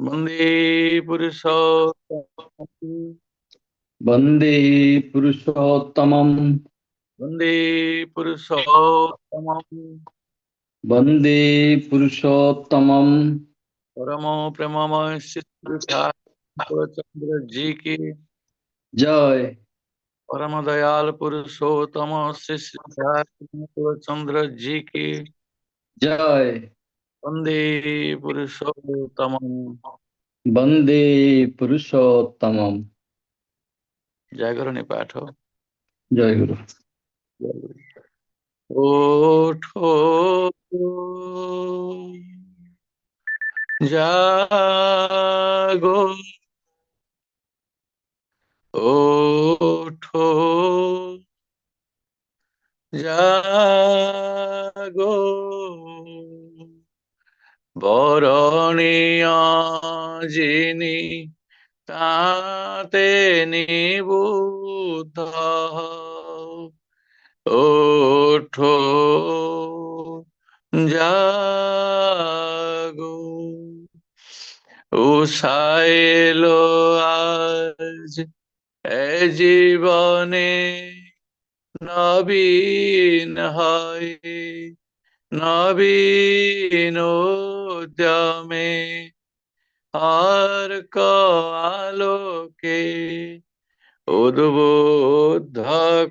বন্দে পুরুষোত্তমম। वन्दे पुरुषोत्तमम्। বন্দে পুরুষোত্তমম। वन्दे पुरुषोत्तमम्। परम प्रेममय श्री चंद्र जी की। जय। परम दयाल पुरुषोत्तम श्री चंद्र जी की। जय। वंदे पुरुषोत्तमम। वन्दे पुरुषोत्तमम्। जय गुरु निपाठ। जय गुरु। ओठो जागो, ओठो जागो, বরণীয় যিনি তাতে নিবুদ্ধ। ওঠো জাগো, উষা এলো আজ এ জীবনে, নবীন হয় নবীন উদ্যমে। আর আলোকে উদ্বুদ্ধ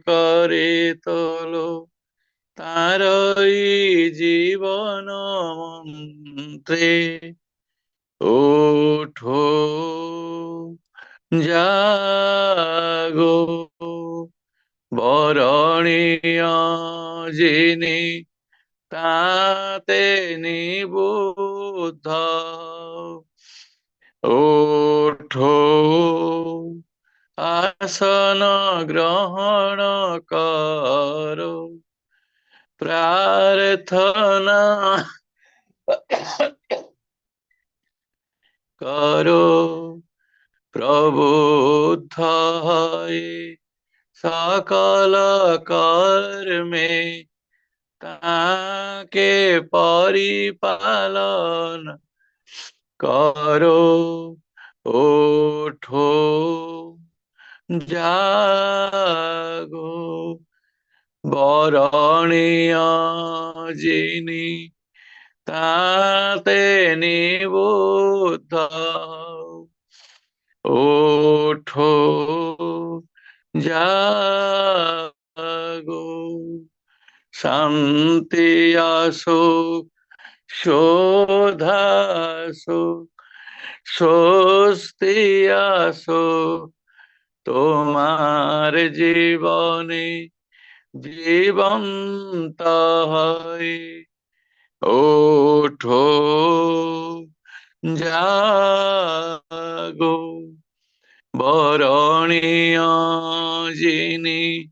করে তোলো, তারই জীবন মন্ত্রে। ওঠো জাগো, বরণীয় যিনি তাতে নিবুদ্ধ। ওঠো আসন গ্রহণ করো, প্রার্থনা করো, প্রবুদ্ধ হয়ে সকল কর্মে তাকে পরিপালন করো। ওঠো জাগো, বরণীয় যিনি তাতে নিবুদ্ধ। ওঠো জাগো, শান্তি আসুক, শোধ আসুক, স্বস্তি আসুক তোমার জীবনে, জীবন্ত হয়। ওঠো জাগো, বরণীয় যিনি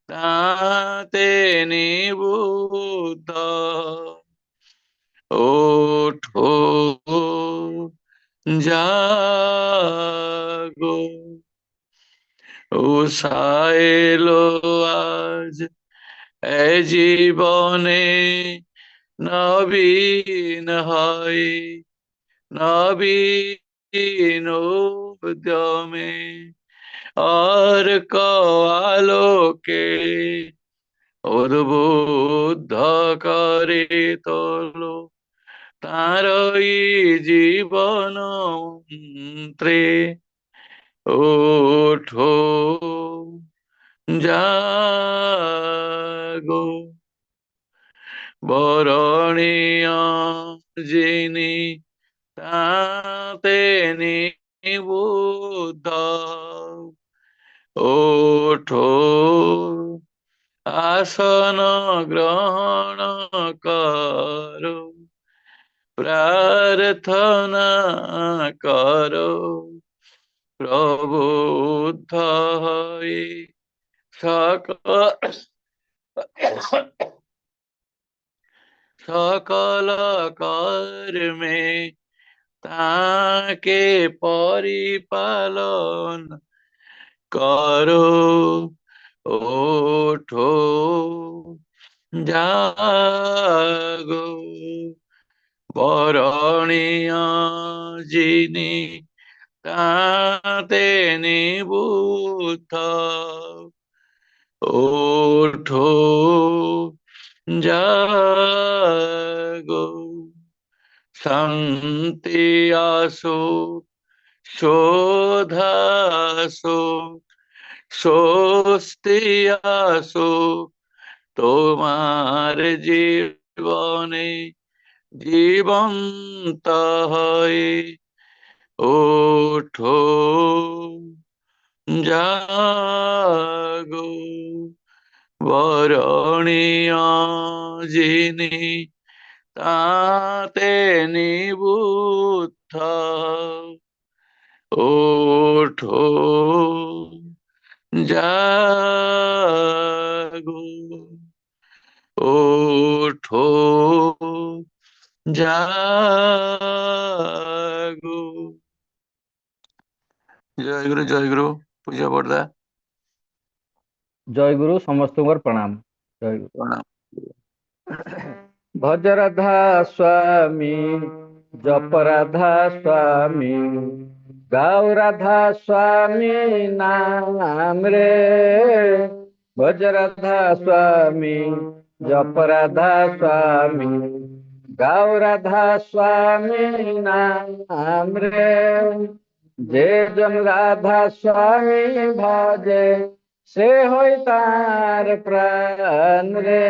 তাতে নিবুদ্ধ। ওঠো জাগো, উষা এলো আজ এ জীবনে, নবীন হয় নবীন উদ্যমে। আর আলোকে উদ্বুদ্ধ করে তোলো, তারই জীবন মন্ত্রে। ওঠো জাগো, বরণীয় যিনি তাতে নিবুদ্ধ। ওঠো আসন গ্রহণ করো, প্রার্থনা করো, প্রবুদ্ধ হয়ে সকল সকল কর্মে তাকে পরিপালন করো। ওঠো জাগো, বরণীয় যিনি তাতে নিবুদ্ধ, ওঠো জাগো, শান্তি আসো, শোধ আসো, স্বস্তি আসো তোমার জীবনে, জীবন্ত হয়ে ওঠো জাগো, বরণীয় যিনি তাতে নিবুদ্ধ, ওঠো জাগো, ওঠো জাগো। জয় গুরু, জয় গুরু। পূজা বড়দা, জয় গুরু, ସମସ୍ତଙ୍କର ପ୍ରଣାମ। ଜୟ ଗୁରୁ। প্রণাম। ଭଜ ରାଧା ସ୍ୱାମୀ, ଜପ ରାଧା ସ୍ୱାମୀ, ଗାଉ ରାଧା ସ୍ୱାମୀ ନାମ ରେ। ଭଜ ରାଧା ସ୍ୱାମୀ, ଜପ ରାଧା ସ୍ୱାମୀ, ଗାଉ ରାଧା ସ୍ୱାମୀ নাম রে। যে জন রাধা স্বামী ভজে, সে হই তার প্রাণ রে।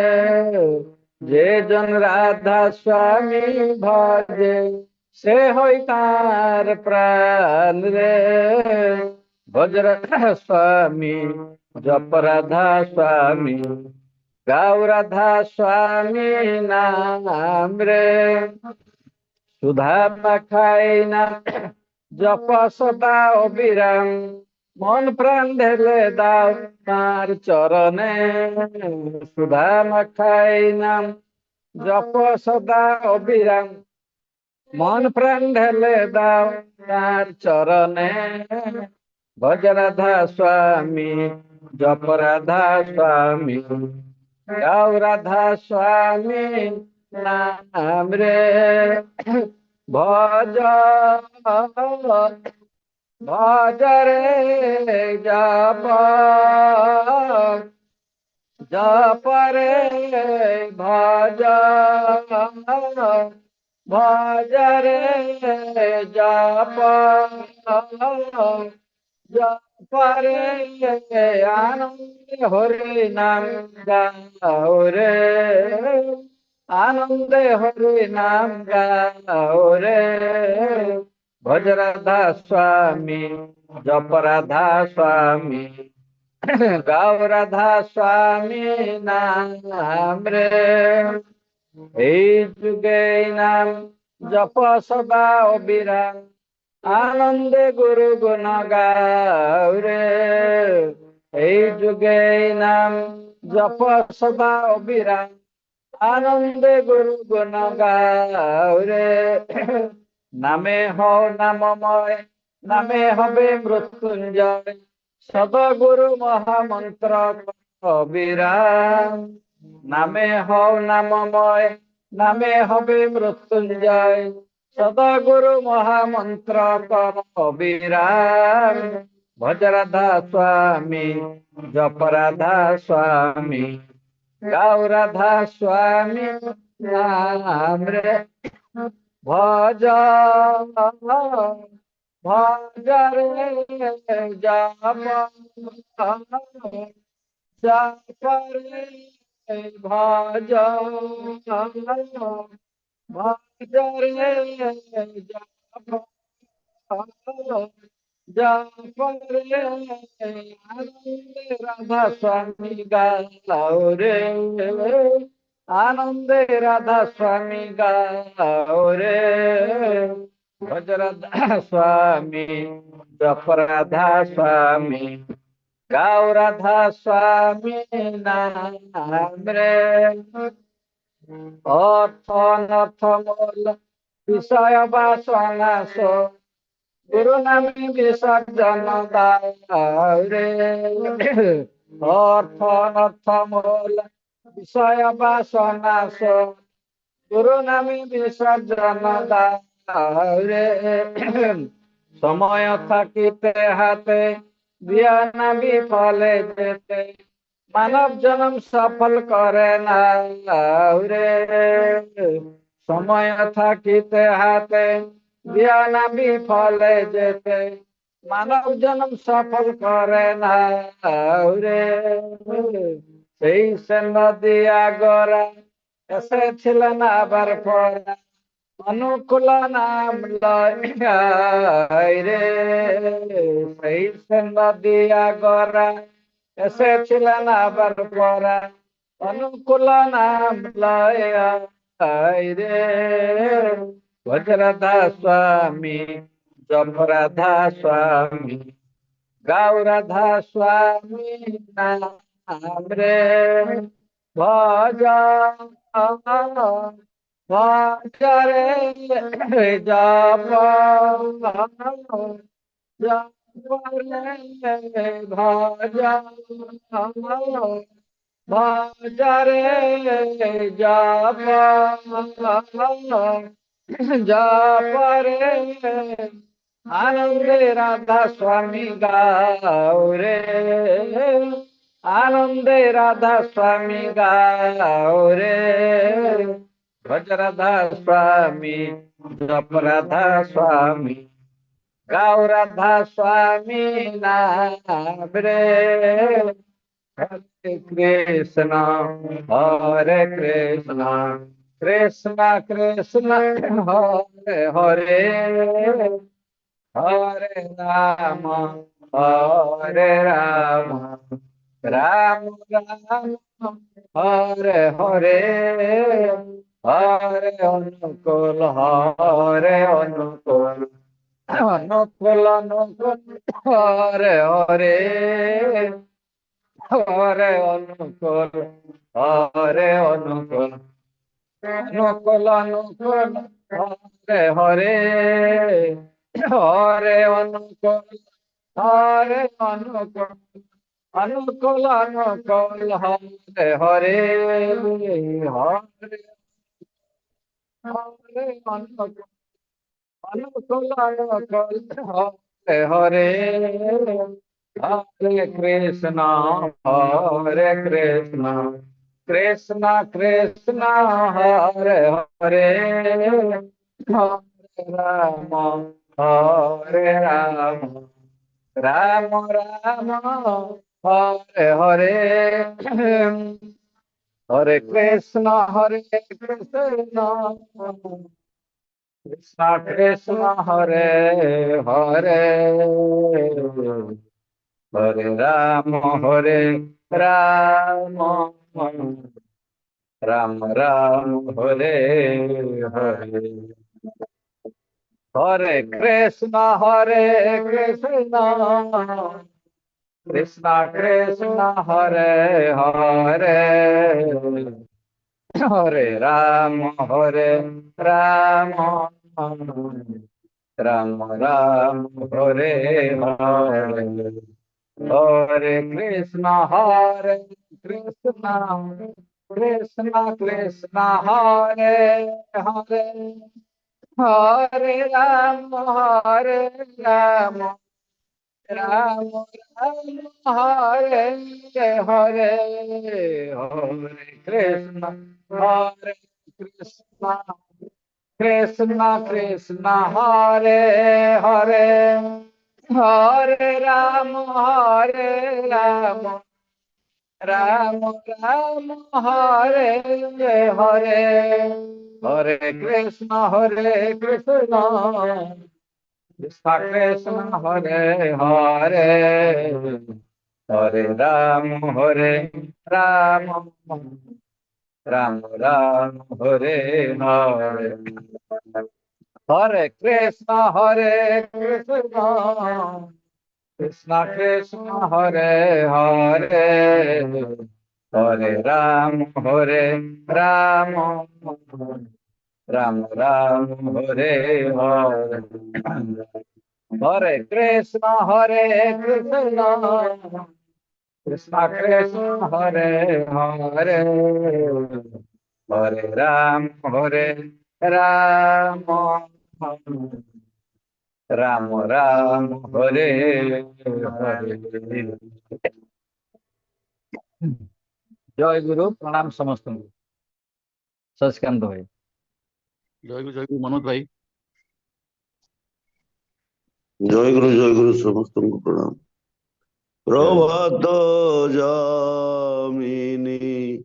যে জন রাধা স্বামী ভজে, সে হই তার প্রাণ রে। ভজ রাধা স্বামী, জপ রাধা স্বামী, গাও রাধা স্বামী নাম রে। সুধা মাখাই না জপ সদা অবিরাম, মন প্রাণ ঢেলে দাও তার চরণে। সুধা মাখাই নাম জপ সদা অবিরাম, মন প্রাণ ঢেলে দাও তার চরণে। ভজ রাধা স্বামী, জপ রাধা স্বামী, গাও রাধা স্বামী নাম রে। ভজ ভজ রে জপ, জপ রে ভজ, ভজ রে জপ, জপ রে আনন্দ হরি নাম গাও রে। আনন্দে হরি নাম গাও রে। ভজ রাধা স্বামী, জপ রাধা স্বামী, গাও রাধা স্বামী নাম রে। এই যুগে এই নাম জপ সদা অবিরাম, আনন্দে গুরু গুণ গাও রে। এই যুগে এই নাম জপ সদা অবিরাম, আনন্দে গুরু গুণ গাও রে। নামে হও নামময়, নামে হবে মৃত্যুঞ্জয়, সদগুরু মহামন্ত্র অবিরাম। নামে হও নামময়, নামে হবে মৃত্যুঞ্জয়, সদগুরু মহামন্ত্র অবিরাম। ভজ রাধা স্বামী, জপ রাধা স্বামী, গাও রাধা স্বামী নাম রে। ভজ ভজ রে জপ, জপ রে ভজ, ভজ রে জপ, জপ রে আনন্দে রাধা স্বামী গাও রে। আনন্দে রাধা স্বামী গাও রে। ভজ রাধা স্বামী, জপ রাধা স্বামী, গাও রাধা স্বামী নাম রে। অর্থ অনর্থ মূল বিষয় বাসনাস, গুরু নামে বিসর্জন দাও রে। অর্থ অনর্থ মূল বিষয় বাসনাস, গুরু নামে বিসর্জন দাও রে সময় থাকিতে হাতে দিয়া না বিফলে যেতে মানব জন্ম সফল করে না রে সময় থাকিতে হাতে দিয়া না বিফলে যেতে মানব জন্ম সফল করে না রে সেই সে নদিয়া গড়া এসেছিলেন আবার পরা অনুকূল নাম লয় রে সেই সে নদিয়া গড়া এসেছিলেন আবার পরা অনুকূল নাম লয় রে বজ্রধা স্বামী জপরাধা স্বামী গৌরধা স্বামী নাম রে ভজ ভজরে জপ জপরে ভজ ভজরে জপ জপরে আনন্দে রাধা স্বামী গাও রে আনন্দে রাধা স্বামী গাও রে ভজ রাধা স্বামী জপ রাধা স্বামী গাও রাধা স্বামী নাম রে হরে কৃষ্ণ হরে কৃষ্ণ কৃষ্ণ কৃষ্ণ হরে হরে হরে রাম হরে রাম রাম রাম হরে হরে হরে অনুকূল হরে অনুকূল অনুকূল অনুকূল হরে হরে হরে অনুকূল হরে অনুকূল অনুকূল অনুকূল হরে হরে হরে অনুকূল হরে অনুকূল অনুকূল অনুকূল হরে হরে হরে হরে অনুকূল অনুকূল অনুকূল হরে হরে হরে কৃষ্ণ হরে কৃষ্ণ কৃষ্ণ কৃষ্ণ হরে হরে হরে রাম হরে রাম রাম রাম হরে হরে হরে কৃষ্ণ কৃষ্ণ কৃষ্ণ হরে হরে হরে রাম রাম রাম রাম হরে হরে হরে কৃষ্ণ কৃষ্ণ কৃষ্ণ কৃষ্ণ হরে হরে হরে রাম রাম রাম রাম হরে হরে হরে কৃষ্ণ কৃষ্ণ কৃষ্ণ কৃষ্ণ হরে হরে হরে রাম রাম রাম রাম হরে হরে হরে কৃষ্ণ কৃষ্ণ কৃষ্ণ কৃষ্ণ হরে হরে হরে রাম রাম রাম রাম হরে হরে হরে কৃষ্ণ কৃষ্ণ কৃষ্ণ কৃষ্ণ হরে হরে হরে রাম রাম রাম রাম হরে হরে হরে কৃষ্ণ কৃষ্ণ কৃষ্ণ কৃষ্ণ হরে হরে হরে রাম রাম রাম রাম হরে হরে হরে কৃষ্ণ কৃষ্ণ কৃষ্ণ কৃষ্ণ হরে হরে হরে রাম রাম রাম রাম হরে হরে। জয় গুরু, প্রণাম সমস্ত সচকান্ত ভাই। জয় গুরু মনোজ ভাই। জয় গুরু সমস্তଙ୍କୁ প্রণাম। প্রভাত যামিনী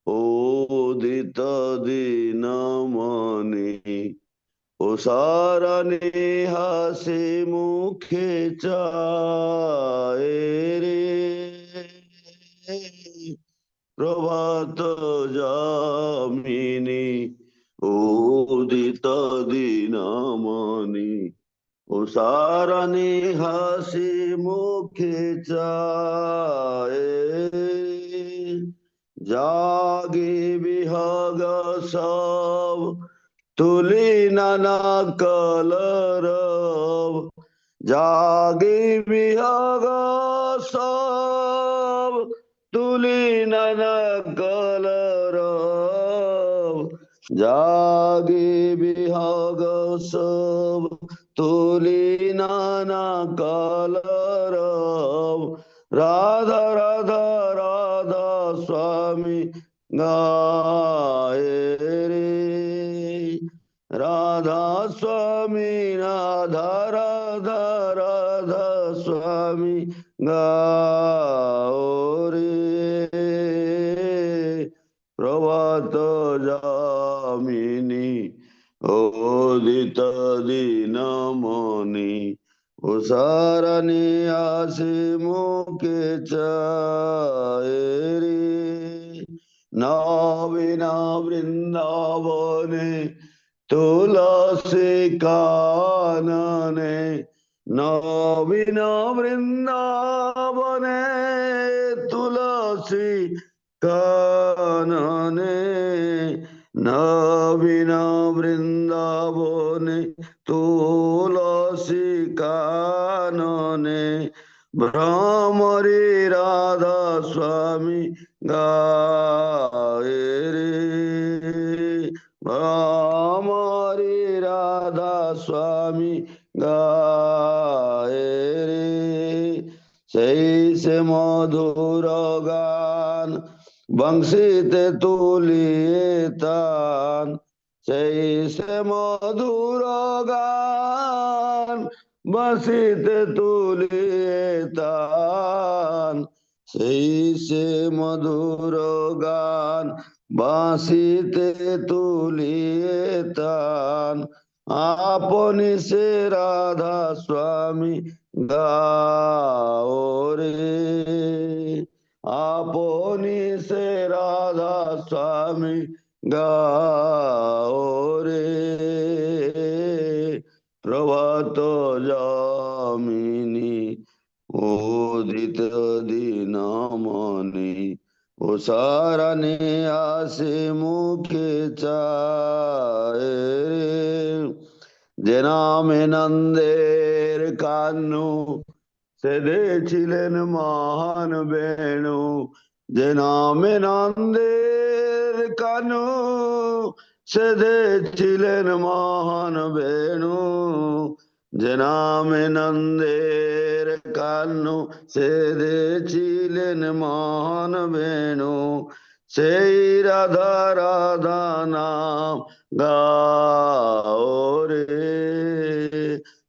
উদিত দিনমণি ওসারণে হাসি মুখে চায় রে। প্রভাত যামিনী উদিত দিনমণি ওসারণে হাসি মুখে চায়। জাগে বিহগ সব তুলি নানা কলরব। জাগে বিহগ সব তুলি নানা কলরব। জাগে বিহগ সব তুলি নানা কলরব। রাধা রাধা রাধা স্বামী গায়ে রে। রাধা স্বামী রাধা রাধা রাধা স্বামী গাও রে। প্রভাত যামিনী উদিত দিনমণি ওসারণে আসি মুখে চায় রে। নবীন বৃন্দাবনে তুলসী কাননে। নবীন বৃন্দাবনে তুলসী কাননে। নবীন বৃন্দাবনে তুলসী কাননে। ভ্রমরে রাধা স্বামী গায়ে রে। ভ্রমরে রাধা স্বামী গায়ে রে। সেই সে মধুর গান বংশীতে তুলিয়ে তান। সেই সে মধুর গান বংশীতে তুলিয়ে তান। সেই সে মধুর গান বাঁশিতে তুলিয়ে তান। আপনি সে রাধা স্বামী গাও রে। আপনি সে রাধা স্বামী গাও রে। প্রভাত যামিনী উদিত দিনমণি ওসারণে আসি মুখে চায় রে। যে নামে নন্দের কানু সেধেছিলেন মহান বেণু। যে নামে নন্দের কানু সেধেছিলেন মহান বেণু। যে নামে নন্দের কানু সেধেছিলেন মহান বেণু। সেই রাধা রাধা নাম গাও রে।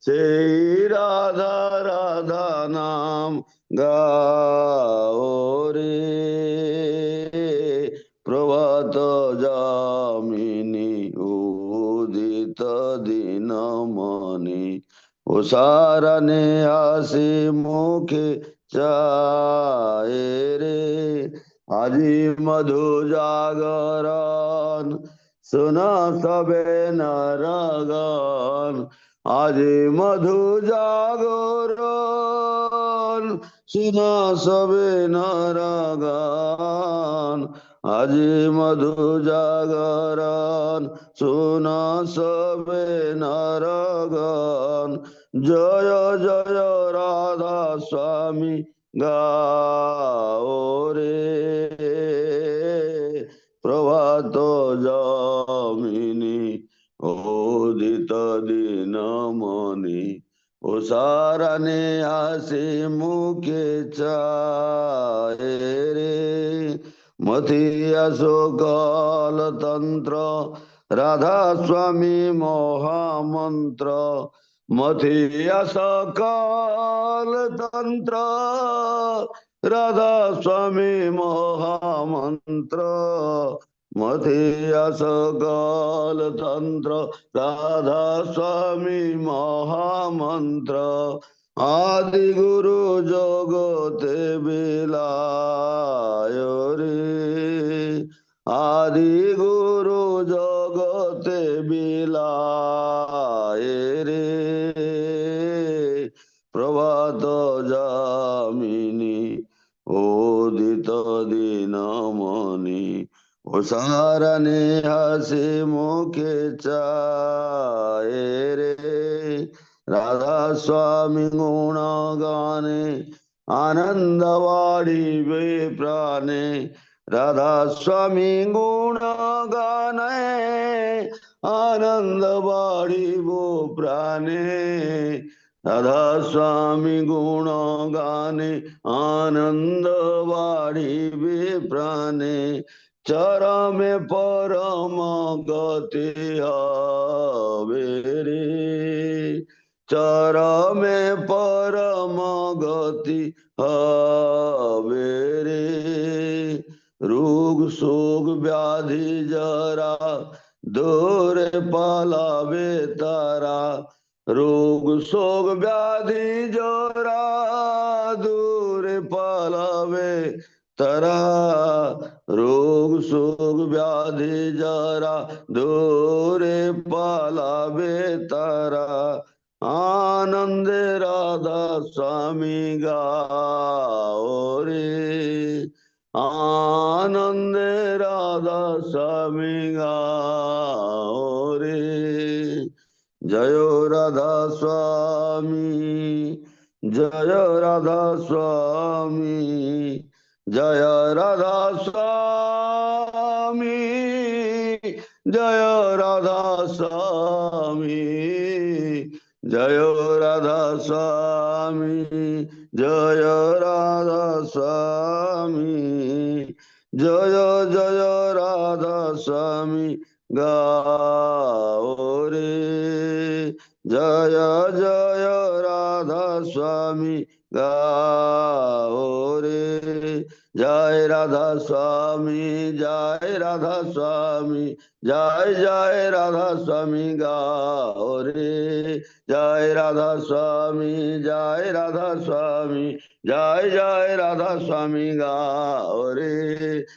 সেই রাধা রাধা নাম গাও রে। প্রভাত যামিনী উদিত দিনমণি ওসারণে আসি মুখে চায় রে। আজি মধু জাগরণ শোনা সবে নরগণ। আজি মধু জাগরণ শোনা সবে নরগণ। আজি মধু জাগরণ শোনা সবে নরগণ। জয় জয় রাধা স্বামী গাও রে। প্রভাত উদিত দিনমণি উষারানে হাসি মুখে চায় রে মথিয়া সকল তন্ত্র রাধা স্বামী মহামন্ত্র মথিয়া সকল তন্ত্র রাধা স্বামী মহামন্ত্র মথিয়া সকল তন্ত্র রাধা স্বামী মহামন্ত্র আদি গুরু জগতে বিলায় রে আদি গুরু জগতে বিলায় রে প্রভাত যামিনী উদিত দিনমণি উষারানে হাসি মুখে চায় রে রাধা স্বামী গুণ গানে আনন্দ বাড়িবে প্রাণে রাধা স্বামী গুণ গানে আনন্দ বাড়িব প্রাণে রাধা স্বামী গুণ গানে আনন্দ বাড়িবে প্রাণে চরমে পরম গতি হবে রে চরমে পরম গতি হবে রে রোগ শোক ব্যাধি জরা দূরে পালাবে তারা রোগ শোক ব্যাধি জরা দূরে পালাবে তারা রোগ শোক ব্যাধি জরা দূরে পালাবে তারা আনন্দে রাধা স্বামী গাও রে আনন্দে রাধা স্বামী গাও রে জয় রাধা স্বামী জয় রাধা স্বামী জয় রাধা স্বামী জয় রাধা স্বামী জয় রাধা স্বামী জয় রাধা স্বামী জয় জয় রাধা স্বামী গাও রে জয় জয় রাধা স্বামী গাও রে জয় রাধা স্বামী জয় রাধা স্বামী জয় জয় রাধা স্বামী গাও রে জয় রাধা স্বামী জয় রাধা স্বামী জয় জয় রাধা স্বামী গাও রে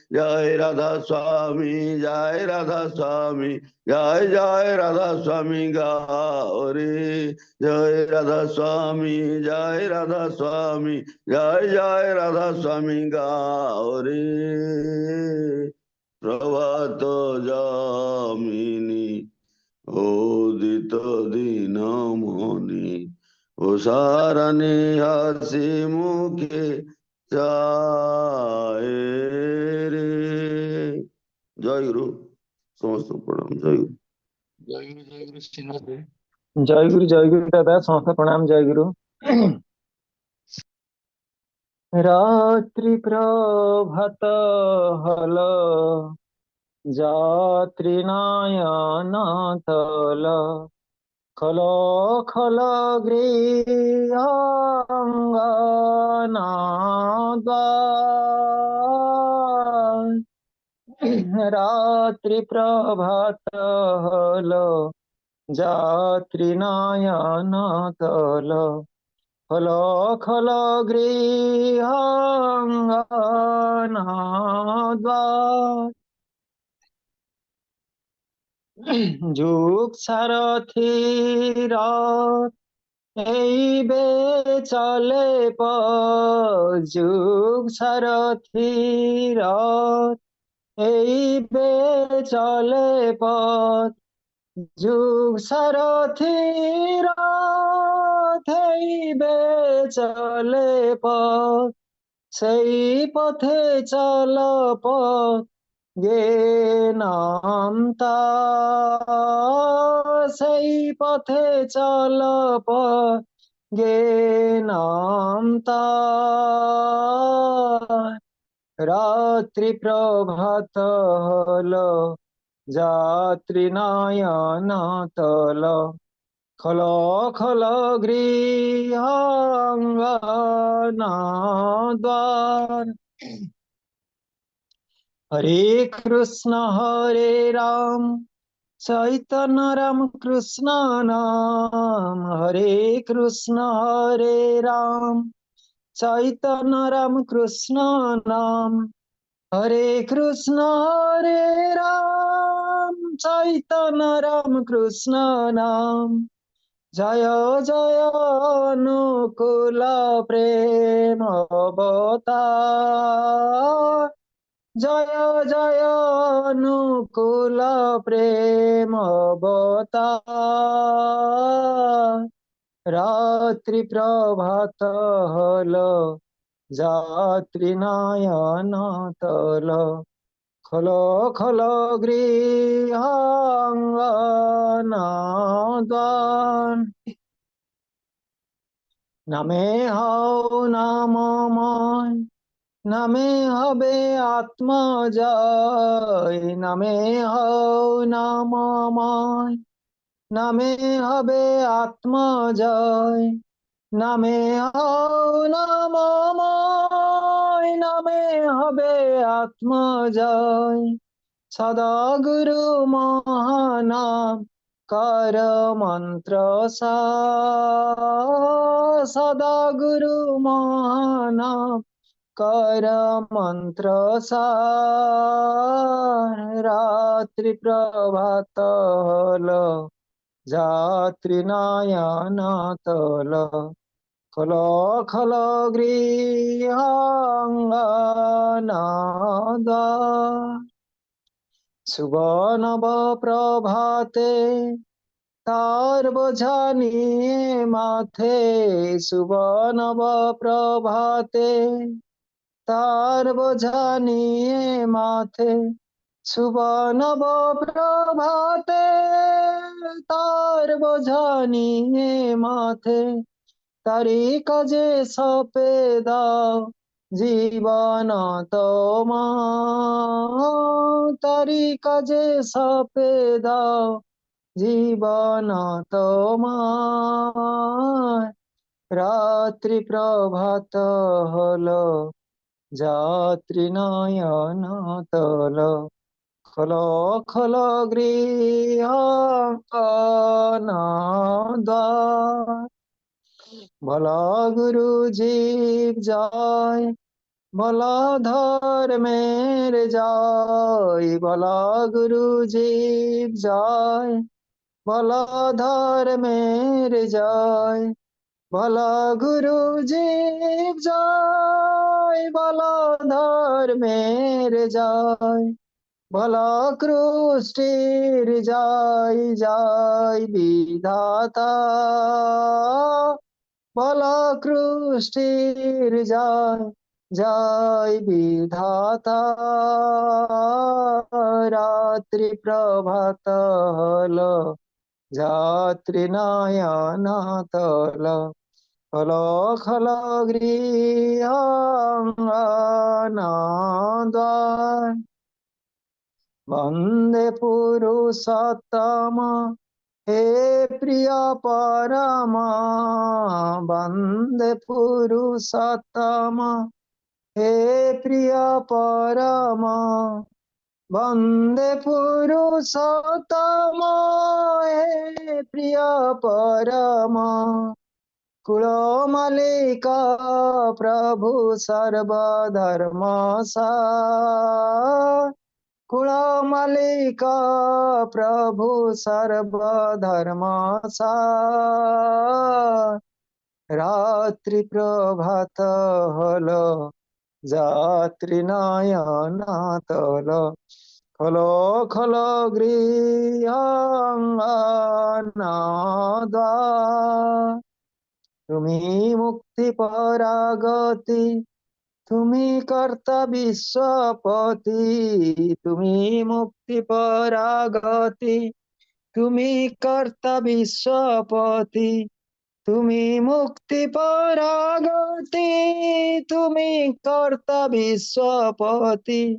জয় রাধা স্বামী জয় রাধা স্বামী জয় জয় রাধা স্বামী গাও রে জয় রাধা স্বামী জয় রাধা স্বামী জয় জয় রাধা স্বামী গাও রে প্রভাত যামিনী উদিত দিনমণি উষারানে হাসি মুখে চায় রে জয় গুরু সমস্ত প্রণাম জয় গুরু জয় গুরু শ্রীনাথ ভাই। জয় গুরু দাদা, সমস্ত প্রণাম, জয় গুরু। রাত্রি প্রভাত হল যাত্রী নয়ন তল খল খল গৃহাঙ্গনাদ্বার রাত্রি প্রভাত হল যাত্রী নয়ন তল খল খল গৃহাঙ্গনাদ্বার যুগ সারথীর এই বে চলে যুগ সারথীর এই বে চলে পথ যুগ সারথীর এই বে চলে পথ সেই পথে চল পথ গে নাম তার, সেই পথে চল গে নাম তার। রাত্রি প্রভাত হলো, যাত্রী নয়ন তল, খোলো খোলো গৃহাঙ্গনা দ্বার। হরে হরে রাম, চৈতন্য রাম কৃষ্ণ নাম। হরে রাম, চৈতন্য রাম কৃষ্ণ নাম। হরে রাম, চৈতন্য রাম কৃষ্ণ নাম। জয় জয় অনুকূল প্রেম অবতার, জয় জয় অনুকূল প্রেম অবতার। রাত্রি প্রভাত হলো, যাত্রী নয়ন তল, খোলো খোলো গৃহাঙ্গনা দ্বার। নামে হও নামময়, নামে হবে আত্মজয়। নামে হও নামময়, নামে হবে আত্মজয়। নামে হও নামময়, নামে হবে আত্মজয়। সদা গুরু মহানাম কর মন্ত্র সার, সদা গুরু মহানাম কর মন্ত্র সার। রাত্রি প্রভাত হলো, যাত্রী নয়ন তল, খোলো খোলো গৃহাঙ্গনা দ্বার। শুভ নব প্রভাতে তার বোঝা নিয়ে মাথে, শুভ নব প্রভাতে তার বোঝা নিয়ে মাথে। শুভ নব প্রভাতে তার বোঝা নিয়ে মাথে, তারি কাজে সপে দাও জীবন তোমার। তারি কাজে সপে দাও জীবন তোমার। রাত্রি প্রভাত হলো, যাত্রী নয়ন তল, খোলো খোলো গৃহাঙ্গনা দ্বার। বলো গুরু জীব জয়, বলো ধর্মের জয়। বলো গুরু জীব জয়, বলো ধর্মের জয়। বলো গুরু জীব জয়, বলো ধর্মের জয়। বলো কৃষ্টির জয়, জয় বিধাতা। বলো কৃষ্টির জয়, জয় বিধাতা। রাত্রি প্রভাত হলো, যাত্রী নয়ন তল, খোলো খোলো গৃহাঙ্গনা দ্বার। বন্দে পুরুষোত্তম, হে প্রিয় পরমা। বন্দে পুরুষোত্তম, হে প্রিয় পরমা। বন্দে পুরুষোত্তম, হে প্রিয় পরমা। কুলমালিকা প্রভু সর্বধর্ম সার। কুলমালিকা প্রভু সর্বধর্ম সার। রাত্রি প্রভাত হলো, যাত্রী নয়ন তল, খোলো খোলো গৃহাঙ্গনা দ্বার। তুমি মুক্তি পরাগতি তুমি কর্তা বিশ্বপতি, তুমি মুক্তি পরাগতি। তুমি কর্তা বিশ্বপতি, তুমি মুক্তি পরাগতি। তুমি কর্তা বিশ্বপতি,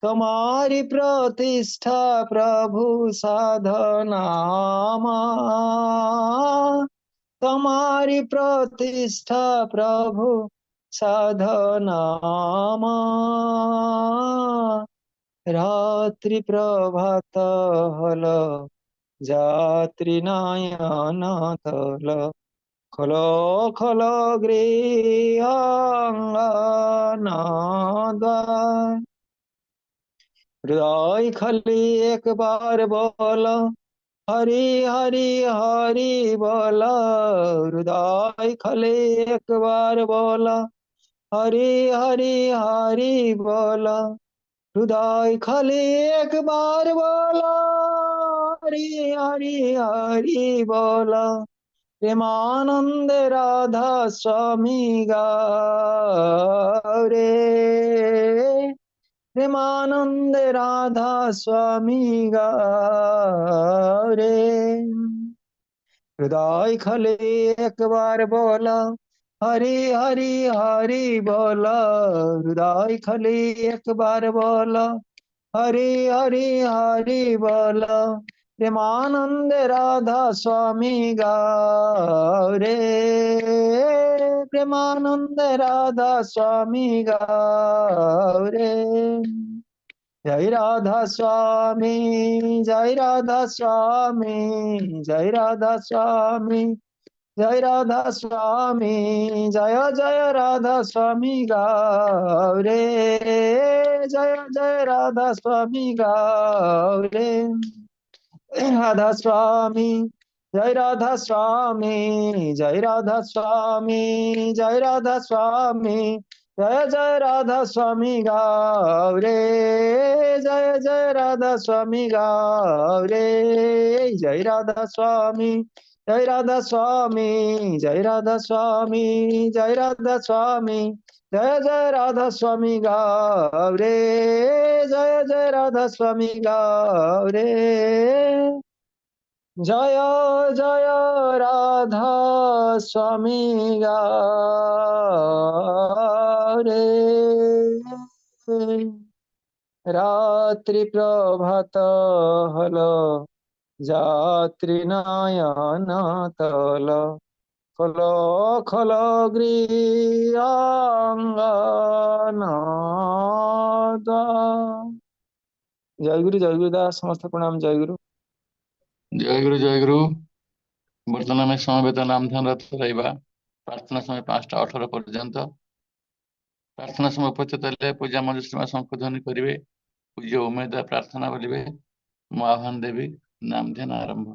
তোমারি প্রতিষ্ঠা প্রভু সাধনামা। তোমারি প্রতিষ্ঠা প্রভু সাধনামা। রাত্রি প্রভাত হলো, যাত্রী নয়ন তল। খোলো খোলো গৃহাঙ্গন, হৃদয় খালি একবার বলো, হরি হরি হরি বলো। হৃদয় খালি একবার বলো, হরি হরি হরি বলো। হৃদয় খালি একবার বলো, হরি হরি হরি বলো। প্রেমানন্দে রাধা স্বামী গৌরে, প্রেমানন্দে রাধা স্বামী গৌরে। হৃদয় খালি একবার বলা, হরি হরি হরি বলা। হৃদয় খালি একবার বলা, হরি হরি হরি বলা। প্রেমানন্দে রাধা স্বামী গৌরে, প্রেমানন্দে রাধা স্বামী গৌরে। জয় রাধা স্বামী, জয় রাধা স্বামী, জয় রাধা স্বামী, জয় রাধা স্বামী। জয় জয় রাধা স্বামী গৌরে, জয় জয় রাধা স্বামী গৌরে। রাধা স্বামী, জয় রাধা স্বামী, জয় রাধা স্বামী, জয় রাধা স্বামী। জয় জয় রাধা স্বামী গৌরে, জয় জয় রাধা স্বামী গৌরে। জয় রাধা স্বামী, জয় রাধা স্বামী, জয় রাধা স্বামী, জয় রাধা স্বামী। জয় জয় রাধা স্বামী গৌরে, জয় জয় রাধা স্বামী গৌরে। জয় জয় রাধা স্বামী গৌরে। রাত্রি প্রভাত হলো, যাত্রী নয়ন তল। খোলো খোলো গৃহাঙ্গন দ্বার। জয়গুরু জয়গুরু দাস, সমস্ত প্রণাম। জয়গুরু। ଜୟଗୁରୁ ଜୟଗୁରୁ। ବର୍ତ୍ତମାନ ଆମେ ସମବେତ ନାମ ଧ୍ୟାନରତ ରହିବା। ପ୍ରାର୍ଥନା ସମୟ 5ଟା 18 ପର୍ଯ୍ୟନ୍ତ। ପ୍ରାର୍ଥନା ସମୟ ଉପସ୍ଥିତ ହେଲେ ପୂଜା ମଞ୍ଜୁଶ୍ରୀମା ସଂଶୋଧନ କରିବେ। ପୂଜ୍ୟ ଉମେଦା ପ୍ରାର୍ଥନା ବୋଲିବେ। ମୁଁ ଆହ୍ୱାନ ଦେବି। ନାମ ଧ୍ୟାନ ଆରମ୍ଭ।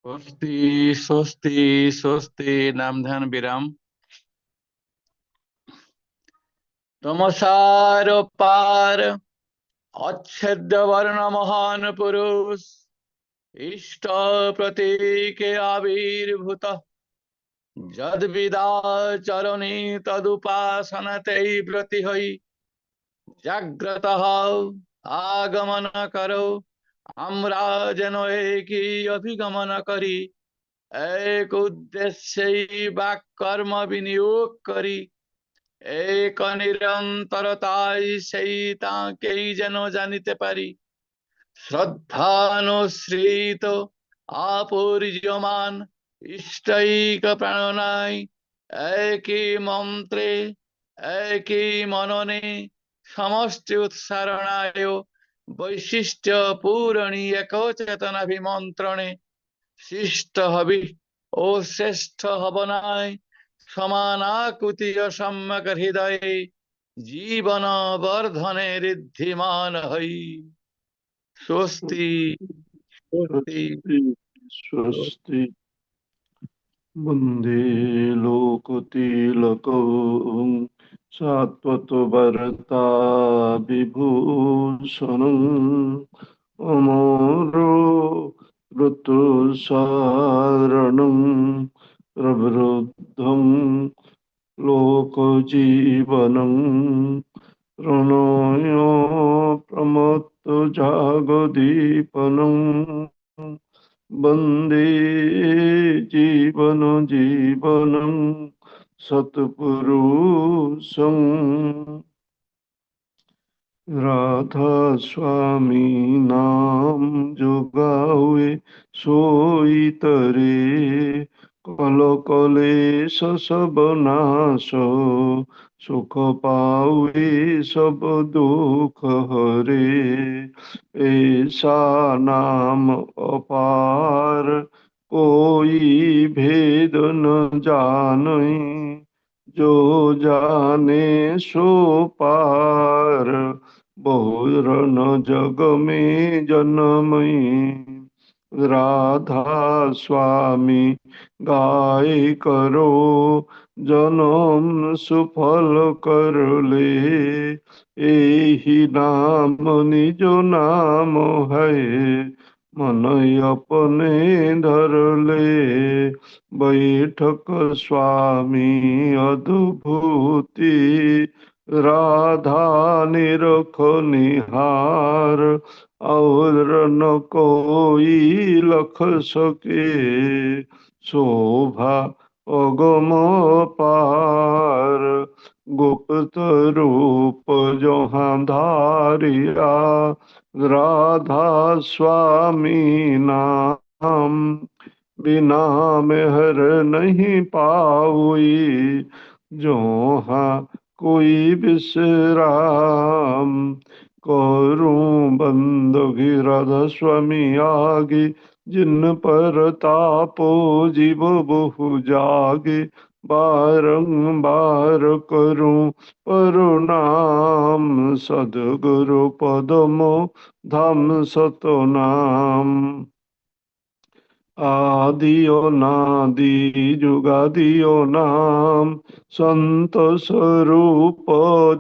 स्वस्ति स्वस्ति स्वस्ति। नाम ध्यान विराम। तमसार पार अच्छेद्य वर्ण महान पुरुष इष्ट प्रतीके आविर्भूत जद विदा चरणी तदुपासनते व्रति हई जाग्रत আগমন করো আমরা যেন একই অভিগমন করি এক উদ্দেশ্যেই বাক কর্ম বিনিয়োগ করি এক নিরন্তরতাই সেই তাঁকেই যেন জানিতে পারি শ্রদ্ধানুসৃত আপরিযমান ইষ্টৈক প্রাণনায় একই মন্ত্রে একই মননে সমষ্টি উৎসারণায় বৈশিষ্ট্য পূরণী এক চেতনাভিমন্ত্রণে শিষ্ট হবি ও শ্রেষ্ঠ হবনায় সমানাকুতি সম্যক হৃদয়ে জীবন বর্ধনে ঋদ্ধিমান হই। স্বস্তি স্বস্তি स्वस्ति वन्दे लोकतिलकं सात्वतभरता विभूषणम् अमरो ऋतुसारणं प्रवृद्धं लोकजीवनं प्रणय प्रमत्तजागदीपनं वन्दे जीवनं सत्पुरुषं राधा स्वामी नाम जोगावे सोईतरे कल कलेश सब नाश सुख पावे सब दुख हरे ऐसा नाम अपार कोई भेद न जाने जो जाने सो पार बहुरन जग में जन्मई राधा स्वामी गाय करो जन्म सुफल कर ले एहि नाम निज नाम है मन अपने धर ले बैठक स्वामी अद्भुति राधा निरख निहार और न कोई लख सके शोभा अगम पार गुप्त रूप जहाँ धारिया राधा स्वामी नाम बिना मेहर नहीं पाई जोहाँ कोई विश्राम करूं बंदगी राधा स्वामी आगे जिन पर तापो जीव बहु जागे बारंबार करूं प्रणाम सद्गुरु पदमो धाम सतो नाम आदियो नादि जुगादियो नाम संत स्वरूप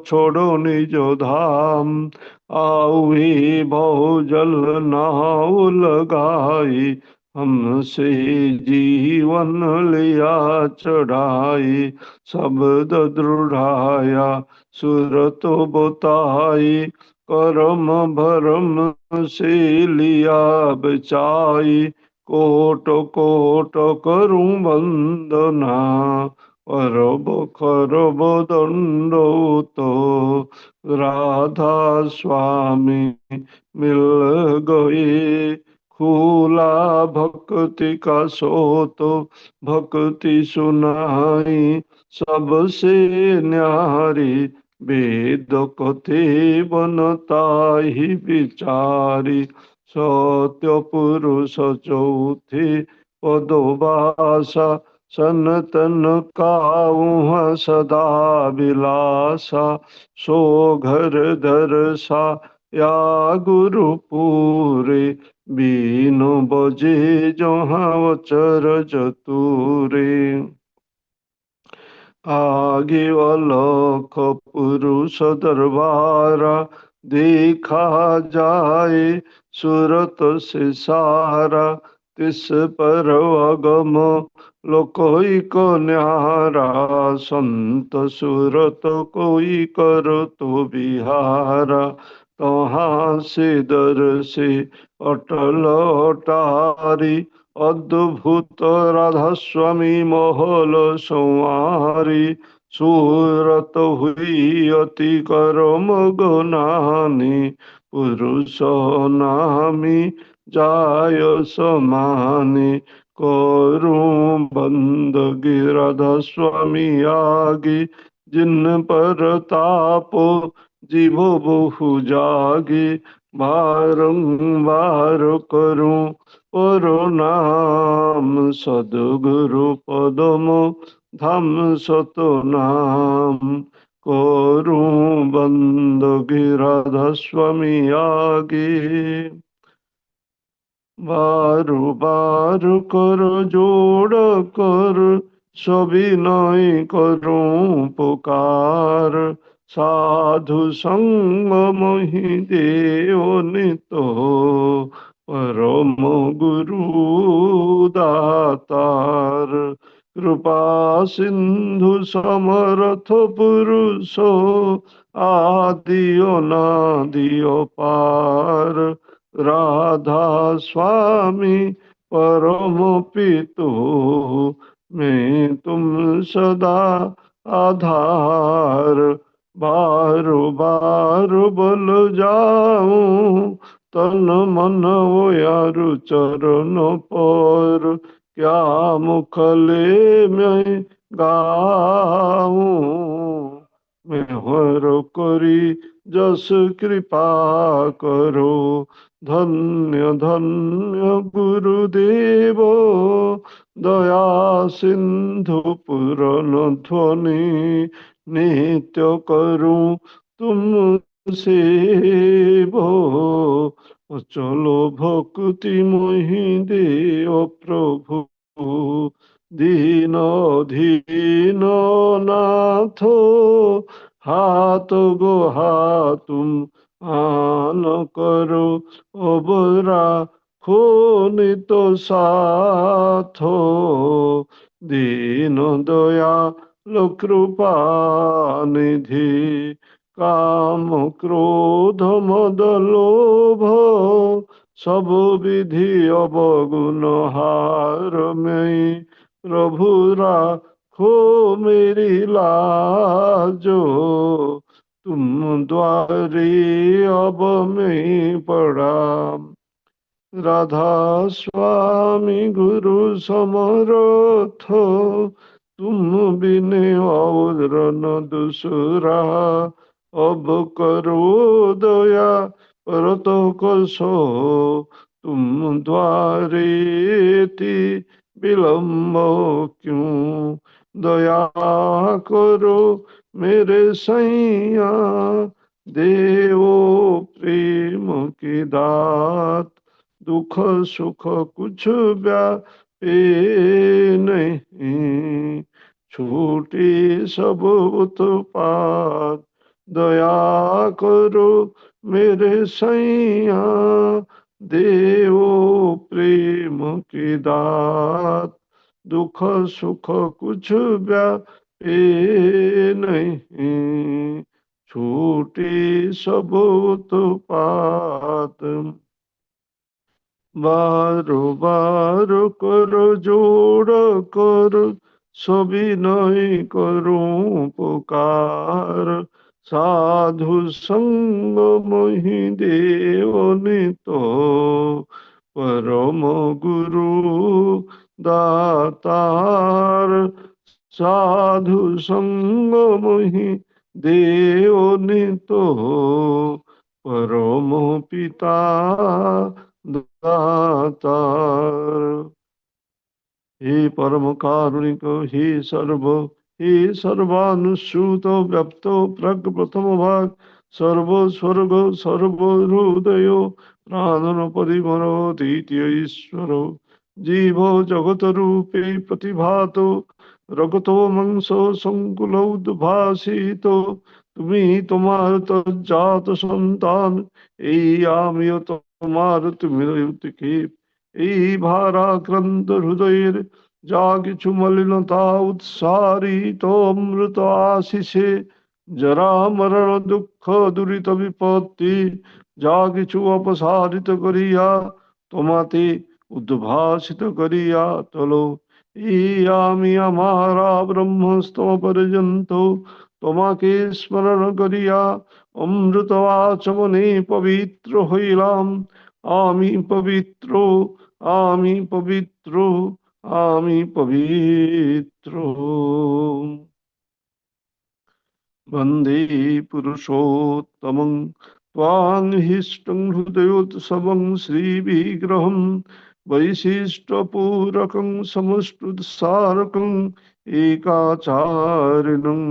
छोड़ो निज धाम आवे बहु जल नाव लगाई हमसे जीवन लिया चढ़ाई शब्द दृढ़ाया सूरत बताई करम भरम से लिया बचाई कोट कोट करूं वंदना अरब खरब दंडोत राधा स्वामी मिल गए खुला भक्ति का सोत भक्ति सुनाई सबसे न्यारी वेद कथे बनता ही विचारी सत्य पुरुष चौथे पदवासा सनतन का वहाँ सदा विलासा सो घर दरसा या गुरु पूरे बीनु बजे जहाँ अचरज तूरे। आगे अलख पुरुष दरबारा, देखा जाए सूरत से सारा। तिस पर अगम लोकोई को न्यारा, संत सूरत कोई कर तो बिहारा। तहाँ से दर से अटल अटारी, अद्भुत राधा स्वामी महल संवारी। सूरत हुई अति करम गुनानी, पुरुष नामी जाय समानी। करूं बंदगी राधा स्वामी आगे, जिन पर तापो जीवो बहु जागे। बारंबार करूं नाम, सद्गुरु पदम धाम सत नाम। करूं बंदगी राधा स्वामी आगे। बारु बारु कर जोड़ कर, सविनय करूं पुकार। साधु संग मोहि देव नितो, परम गुरु दातार। कृपा सिंधु समर्थ पुरुष, आदियो नादियो पार। राधा स्वामी परम पितु, मैं तुम सदा आधार। बार बार बल जाऊं, तन मन यारु चरण पर। क्या मुखले मैं गाऊं, मैं हर करी जस कृपा करो। धन्य धन्य गुरुदेव, दया सिंधु पुरन ध्वनि। नित्य करूं तुम सेवो, चलो भक्ति मोहि देव प्रभु। दीन दीन नाथो, हाथ गो तुम आन करो। अबरा खोनित साथो, दीन दयाल कृपा निधि। काम क्रोध मद लोभ, सब विधि अवगुण हार में। प्रभु राखो मेरी लाजो, तुम द्वारे अब मैं पड़ा। राधा स्वामी गुरु समर्थ, तुम बिने और न दूसरा। अब करो दया पर तो कसो, तुम द्वारे थी विलम्ब क्यों। दया करो मेरे सैया, देवो प्रेम की दात। दुख सुख कुछ व्यापे नहीं, छूटी सब उत्पात। दया करो मेरे सैया, देवो प्रेम की दात। दुख सुख कुछ व्यापे नहीं, छूटी सब उत्पात। बारो बारो कर जोड़ कर, सविनय करूं पुकार। साधु संग मोहि देव नितो, परम गुरु दातार। साधु संग मोहि देव नितो, परम पिता दातार। हे परम कारुणिक, हे सर्वानुसूत व्याप्त प्रग प्रथम भाग। सर्व स्वर्ग सर्व हृदय ত্রাণন পরিমর দ্বিতীয় ঈশ্বর জীব জগত রূপে প্রতিভাত রগত মাংস সংকুল উদ্ভাসিত তুমি তোমার তজ্জাত সন্তান এই আমিও তোমার তুমি এই ভারাক্রান্ত হৃদয়ের যা কিছু মলিনতা উৎসারিত অমৃত আশিসে জরা মরণ দুঃখ দুরিত বিপত্তি যা কিছু অপসারিত করিয়া তোমাতে উদ্ভাসিত করিয়া তোলো এই আমি আমারা ব্রহ্মস্তম পর্যন্ত তোমাকে স্মরণ করিয়া অমৃত আচমনে পবিত্র হইলাম আমি পবিত্র আমি পবিত্র আমি পবিত্র বন্দে পুরুষোত্তমং ত্বাং হিষ্টং হৃদয়োৎসবং শ্রীবিগ্রহং বৈশিষ্ট্যপূরকং সমষ্টিসারকং একাচারিণং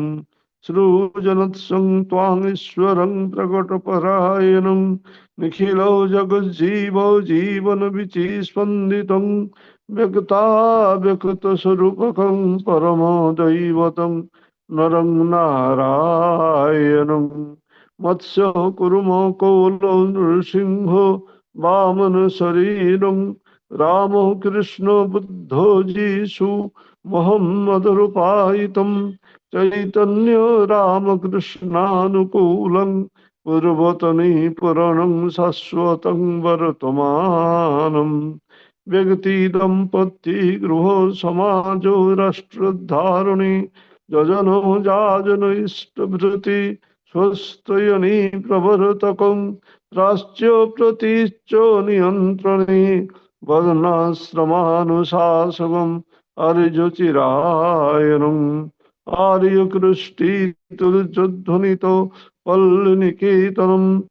সৃজনৎসং ত্বাং ঈশ্বরং প্রকটপরায়ণং নিখিল জগজ্জীব জীবন বিচিস্পন্দিতং ব্যক্তাব্যক্তস্বরূপকং পরমদৈবতং নরং নারায়ণং মৎস্য কুর্ম কৌল নৃসিংহ বামন শরীরং রাম কৃষ্ণ বুদ্ধ যীশু মোহাম্মদ রূপায়িতম চৈতন্য রামকৃষ্ণানুকূলং পূর্বতনী পুরাণং শাশ্বতং বর্তমানম ব্যক্তি দম্পতি গৃহ সমাজ রাষ্ট্রধারণী যজন যাজন ইষ্টভৃতি স্বস্তয়নী প্রবর্তকং রাষ্ট্র প্রতিশ্চ নিয়ন্ত্রণে বর্ণাশ্রমানুশাসকম আর্যচিরায়ণং আর্যকৃষ্টি তুর্যধ্বনিত পল্লনিকেতনম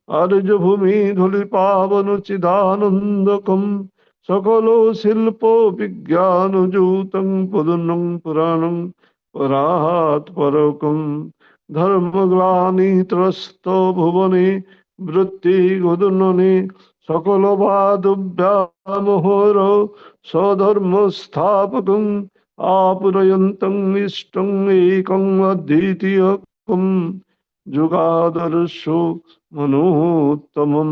আর্যভূমি ধূলি পাবন চিদানন্দকম সকল শিল্প বিজ্ঞানযুতং পুদুন্নং পুরাণং পরাৎ পরকম ধর্মগ্লানি ত্রস্ত ভুবনে বৃত্তি গুদুন্ননে সকল বাদব্যামোহর স্বধর্ম স্থাপকং আপুরয়ন্তং ইষ্টং একং অদ্বিতীয়কম যুগাদর্শ মনোত্তমম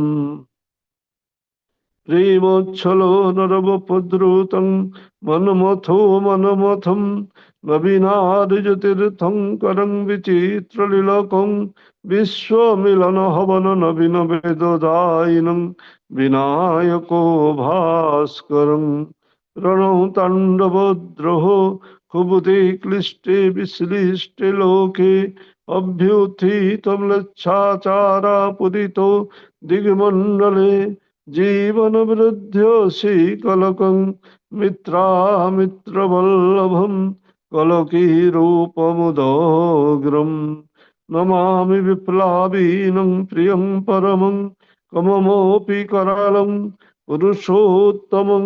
প্রেমোচ্ছল নরবপদ্রুতং মনমথো মনমথম নবীনার্যতীর্থং করং বিচিত্রলীলকং বিশ্বমিলন হবন নবীন বেদদায়িনং বিনায়কো ভাস্করং রণৌ তাণ্ডবদ্রোহ কুবুতে ক্লিষ্টে বিশ্লিষ্টে লোকে অভ্যুত্থিতম্লেচ্ছাচারাপুদিতো দিগ্মণ্ডলে জীবন বৃদ্ধ্যসি কলকং মিত্রামিত্রবল্লভম কলকি রূপমুদগ্রম নমামি বিপ্লাবীনং প্রিয়ং পরমং কমমোপি करालं পুরুষোত্তমং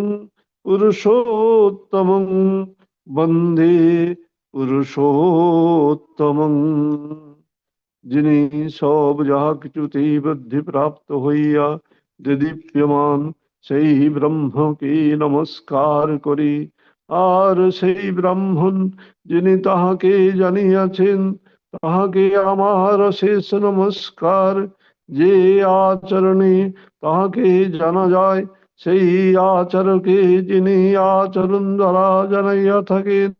পুরুষোত্তমং বন্দে পুরুষোত্তমং যিনি সব যাহা কিছুতে বৃদ্ধি প্রাপ্ত হইয়া দীপ্যমান সেই ব্রহ্মকে নমস্কার করি আর সেই ব্রাহ্মণ যিনি তাহাকে জানিয়াছেন তাহাকে আমার শেষ নমস্কার যে আচরণে তাহাকে জানা যায় সেই আচারকে যিনি আচরণ দ্বারা জানাইয়া থাকেন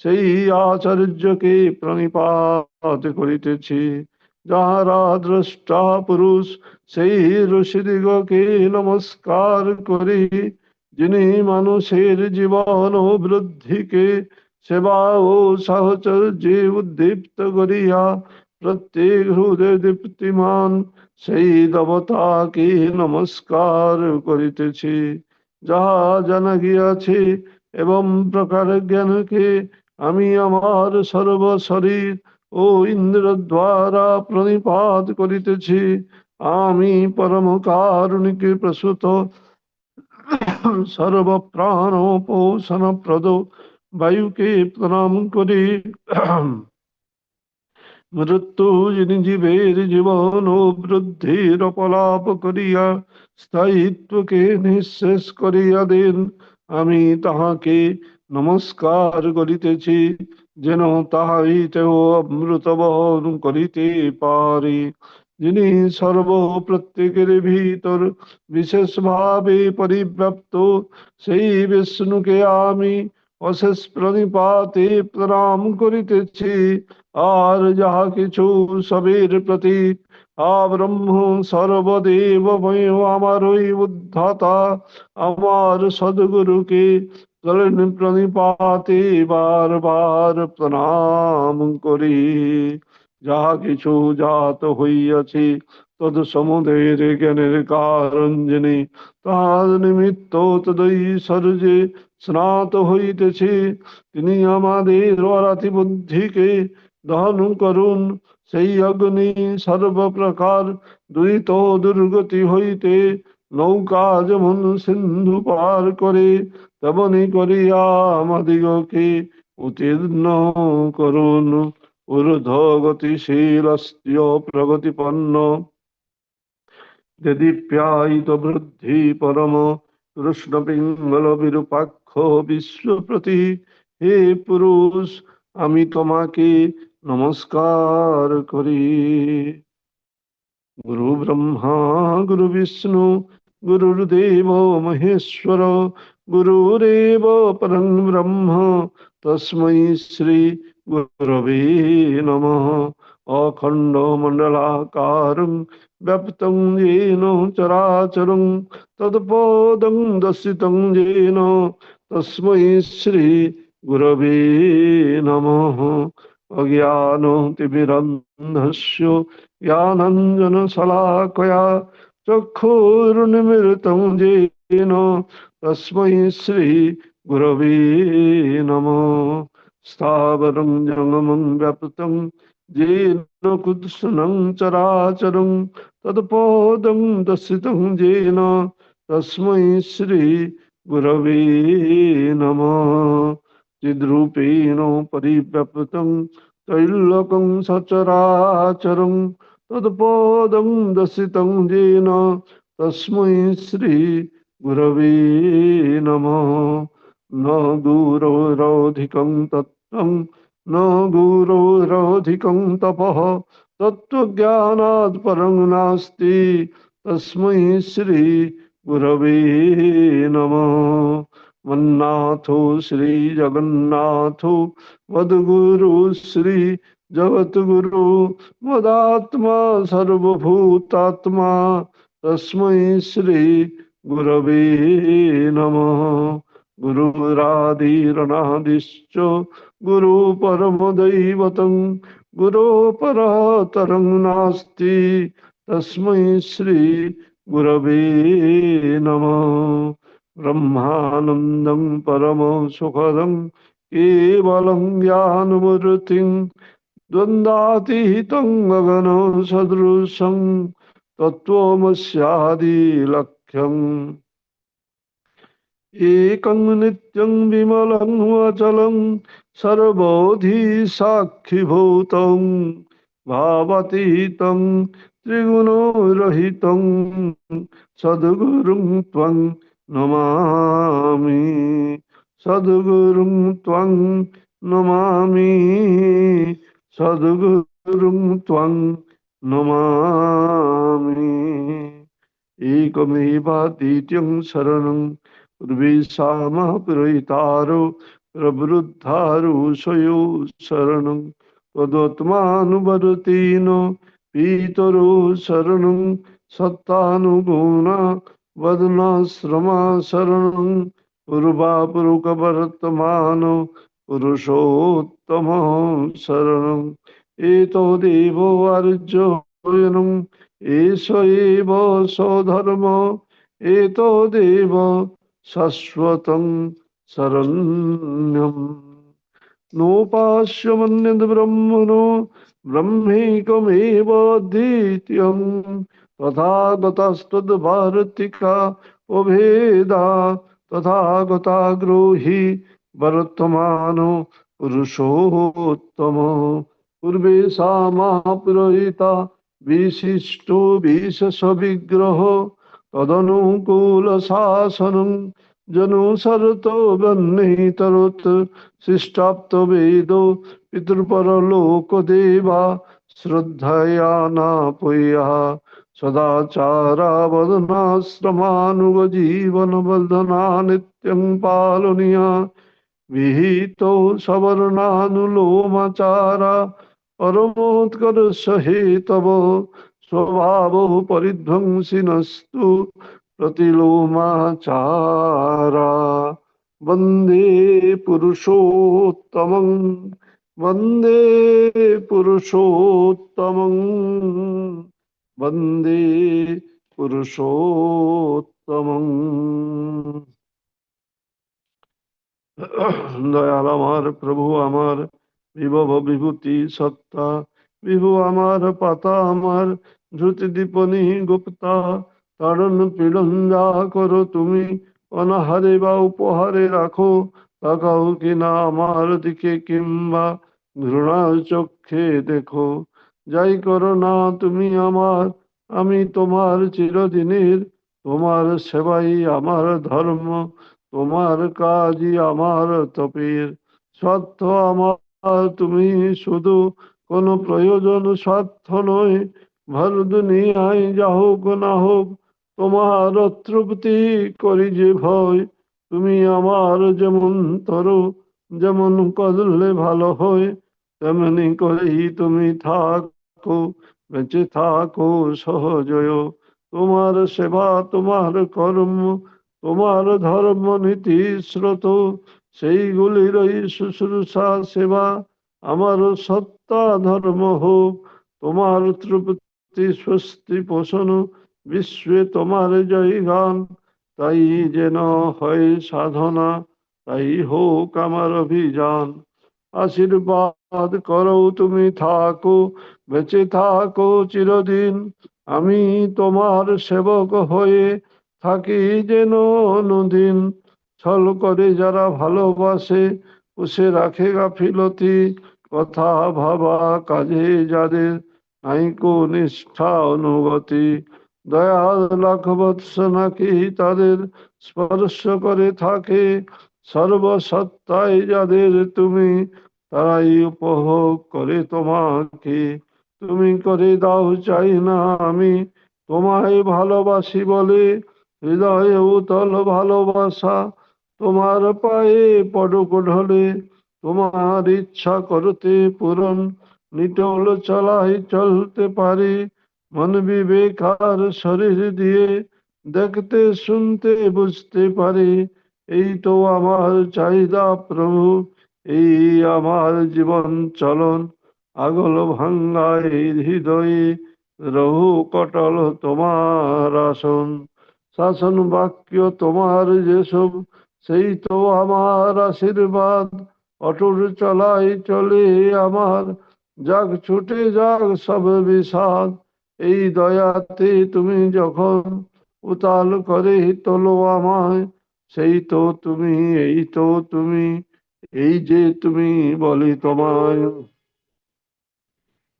সেই আচার্যকে প্রণিপাত করিতেছি যাহারা দ্রষ্টা পুরুষ সেই ঋষিদিগকে নমস্কার করি যিনি মানুষের জীবন ও বৃদ্ধিকে সেবা ও সাহচর্যে উদ্দীপ্ত করিয়া প্রত্যেক হৃদয় দীপ্তিমান সেই দেবতাকে নমস্কার করিতেছি যাহা জানা গিয়াছে এবং প্রকার জ্ঞানকে আমি আমার সর্ব শরীর ও ইন্দ্র দ্বারা প্রণিপাত করিতেছি আমি পরম কারুণিকে প্রসূত সর্ব প্রাণ পোষণ প্রদ বায়ুকে প্রণাম করি মৃত্যু যিনি জীবের জীবন ও বৃদ্ধির অপলাপ করিয়া স্থায়িত্বকে নিঃশেষ করিয়া দেন, আমি তাহাকে নমস্কার করিতেছি, যেন তাহাইতেও অমৃত বহন করিতে পারে। যিনি সর্ব প্রত্যেকের ভিতর বিশেষ ভাবে পরিব্যাপ্ত, সেই বিষ্ণুকে আমি অশেষ প্রণিপাতে প্রণাম করিতেছি। আর যাহা কিছু সবের প্রতীক ব্রহ্ম সর্বদেবময় আমারই উদ্ধাতা, আমার সদ্গুরুকে প্রণিপাতে বারবার প্রণাম করি। যাহা কিছু জাত হইয়াছে তদ সমুদয়ের জ্ঞানের কারণ যিনি, তাহার নিমিত্ত তদৈশ্বর্যে স্নাত হইতেছে। তিনি আমাদের অরাতি বুদ্ধিকে দহন করুন। সেই অগ্নি সর্বপ্রকার দুরিত দুর্গতি হইতে নৌকা যেমন সিন্ধু পার করে, তেমনি করিয়া আমাদিগকে উত্তীর্ণ করুন। ঊর্ধ্ব গতিশীল অস্ত্র প্রগতিপন্ন দীপ্যায়িত বৃদ্ধি পরম কৃষ্ণ পিঙ্গল বিরূপাক্ষ বিশ্বপ্রতি, হে পুরুষ, আমি তোমাকে নমস্কার করি। গুরু ব্রহ্মা গুরু বিষ্ণু গুরুর্দেব মহেশ্বর, গুরুরেব পরং ব্রহ্ম তস্मै শ্রী গুরবে নমঃ। অখণ্ড মণ্ডলাকারং ব্যাপ্তং येन চরাচরং তৎপদং দর্শিতং येन তস্मै শ্রী গুরবে নমঃ। অজ্ঞানতিমিরন্ধস্য জ্ঞানাঞ্জনশলাকয়া চক্ষুरुन्मिलितं येन তস্मै শ্রী গুরবে নমঃ। স্থাবরং জঙ্গমং ব্যাপ্তং येन কুৎসनं চরাচরং তৎপদং দর্শিतं येन তস্मै শ্রী গুরবে নমঃ। চিদ্রূপেণ পরিব্যাপ্তং त्रैलोक्यं सचराचरं तत्पदं दर्शितं येन तस्मै श्री गुरवे नमः। न गुरोरधिकं तत्त्वं न गुरोरधिकं तपः, तत्त्वज्ञानात् परं नास्ति, तस्मै श्री गुरवे नमः। मन्नाथो श्री जगन्नाथो मद्गुरु श्री जगद्गुरु मदात्मा सर्वभूतात्मा, तस्मै श्री गुरवे नमः। गुरुरादिरनादिश्च गुरु परमदैवतं, गुरो परतरं नास्ति, तस्मै श्री गुरवे नमः। ब्रह्मानन्दं परमं सुखदं केवलं ज्ञानमूर्तिं, द्वन्द्वातीतं गगनं सदृशं तत्त्वमस्यादिलक्ष्यम्। एकं नित्यं विमलं अचलं सर्वोधि साक्षिभूतं, भावातीतं त्रिगुणरहितं सद्गुरुं त्वं नमामि। सद्गुरुं त्वं नमामि। सद्गुरुं त्वं नमामि। एकमेवाद्वितीयं शरणं पूर्वेशामः पुरोहितारो प्रवृद्धारो स्वयो शरणं त्वदात्मानुवर्तिन पीतरो शरणं सत्तानुगुणा वदनाश्रमा शरणं पूर्वापुरुकवर्तमान पुरुषोत्तम शरणं। एतदेव अर्जुनं एष एव स्वधर्म, एतदेव शाश्वतं शरण्यम्। नोपास्यमन्यद् ब्रह्मणो ब्रह्मैकमेव द्वितीयं, तथागतस्तद्भारतिका उभेदा तथागता ग्रोहि वर्तमानो पुरुषोत्तम। পূর্বে সা মহাপুরোহিতা বিশিষ্ট বিশেষ বিগ্রহ তদনুকূল শাসনং জনুসরত বহ্নিতরত শিষ্টাপ্ত বেদ পিতৃপরলোক দেবা শ্রদ্ধয়া নাপয়া সদাচারা বদনাশ্রমানুগ জীবন বর্ধনা নিত্যং পালনীয়া विहितो सवर्णानुलोमाचारा परमोत्कर्ष हेतव स्वभावो परिध्वंसिनस्तु प्रतिलोमाचारा वन्दे पुरुषोत्तमं वन्दे पुरुषोत्तमं वन्दे पुरुषोत्तमं দয়াল আমার প্রভু আমার বিভব বিভূতি সত্তা বিভু আমার পাতা আমার জ্যোতি দীপনি গুপ্তা তারণ পীড়ন যা করো তুমি অনাহারে বা উপহারে রাখো তাকাও কিনা আমার দিকে কিংবা ঘৃণার চক্ষে দেখো যাই করো না তুমি আমার আমি তোমার চিরদিনের তোমার সেবাই আমার ধর্ম তোমার কাজই আমার তপের স্বার্থ আমার তুমি শুধু কোনো প্রয়োজন স্বার্থ নয় ভর দুনিয়ায় যা হোক না হোক তোমার তৃপ্তি করি যে ভয় তুমি আমার যেমন তরো যেমন করলে ভালো হয় তেমনি করেই তুমি থাকো বেঁচে থাকো সহজয় তোমার সেবা তোমার কর্ম তোমার ধর্ম নীতি স্রোত সেইগুলির শুশ্রূষা সেবা আমার সত্তা ধর্ম হোক তোমার তৃপ্তি স্বস্তি পোষণ বিশ্বে তোমার জয় গান তাই যেন হয় সাধনা তাই হোক আমার অভিযান আশীর্বাদ করো তুমি থাকো বেঁচে থাকো চিরদিন আমি তোমার সেবক হয়ে থাকি যেন অনুদিন ছল করে যারা ভালোবাসে পুষে রাখে গাফিলতি কথা ভাবা কাজে যাদের নাইকো নিষ্ঠা অনুগতি দয়াল লাখ বৎস নাকি তাদের স্পর্শ করে থাকে সর্বসত্তায় যাদের তুমি তারাই উপভোগ করে তোমাকে তুমি করে দাও চাই না আমি তোমায় ভালোবাসি বলে হৃদয়ে উতল ভালোবাসা তোমার পায়ে পডক ঢলে তোমার ইচ্ছা করতে পূরণ নিটল চলাই চলতে পারি মন বিবেক আর শরীর দিয়ে দেখতে শুনতে বুঝতে পারি এই তো আমার চাহিদা প্রভু এই আমার জীবন চলন আগল ভাঙ্গা এই হৃদয়ে রহু কটল তোমার আসন শাসন বাক্য তোমার যেসব সেই তো আমার আশীর্বাদ অটুট চলাই চলে আমার যাক ছুটে যাক সব বিষাদ এই দয়াতে তুমি যখন উতাল করে তোলো আমায় সেই তো তুমি এই তো তুমি এই যে তুমি বলি তোমায়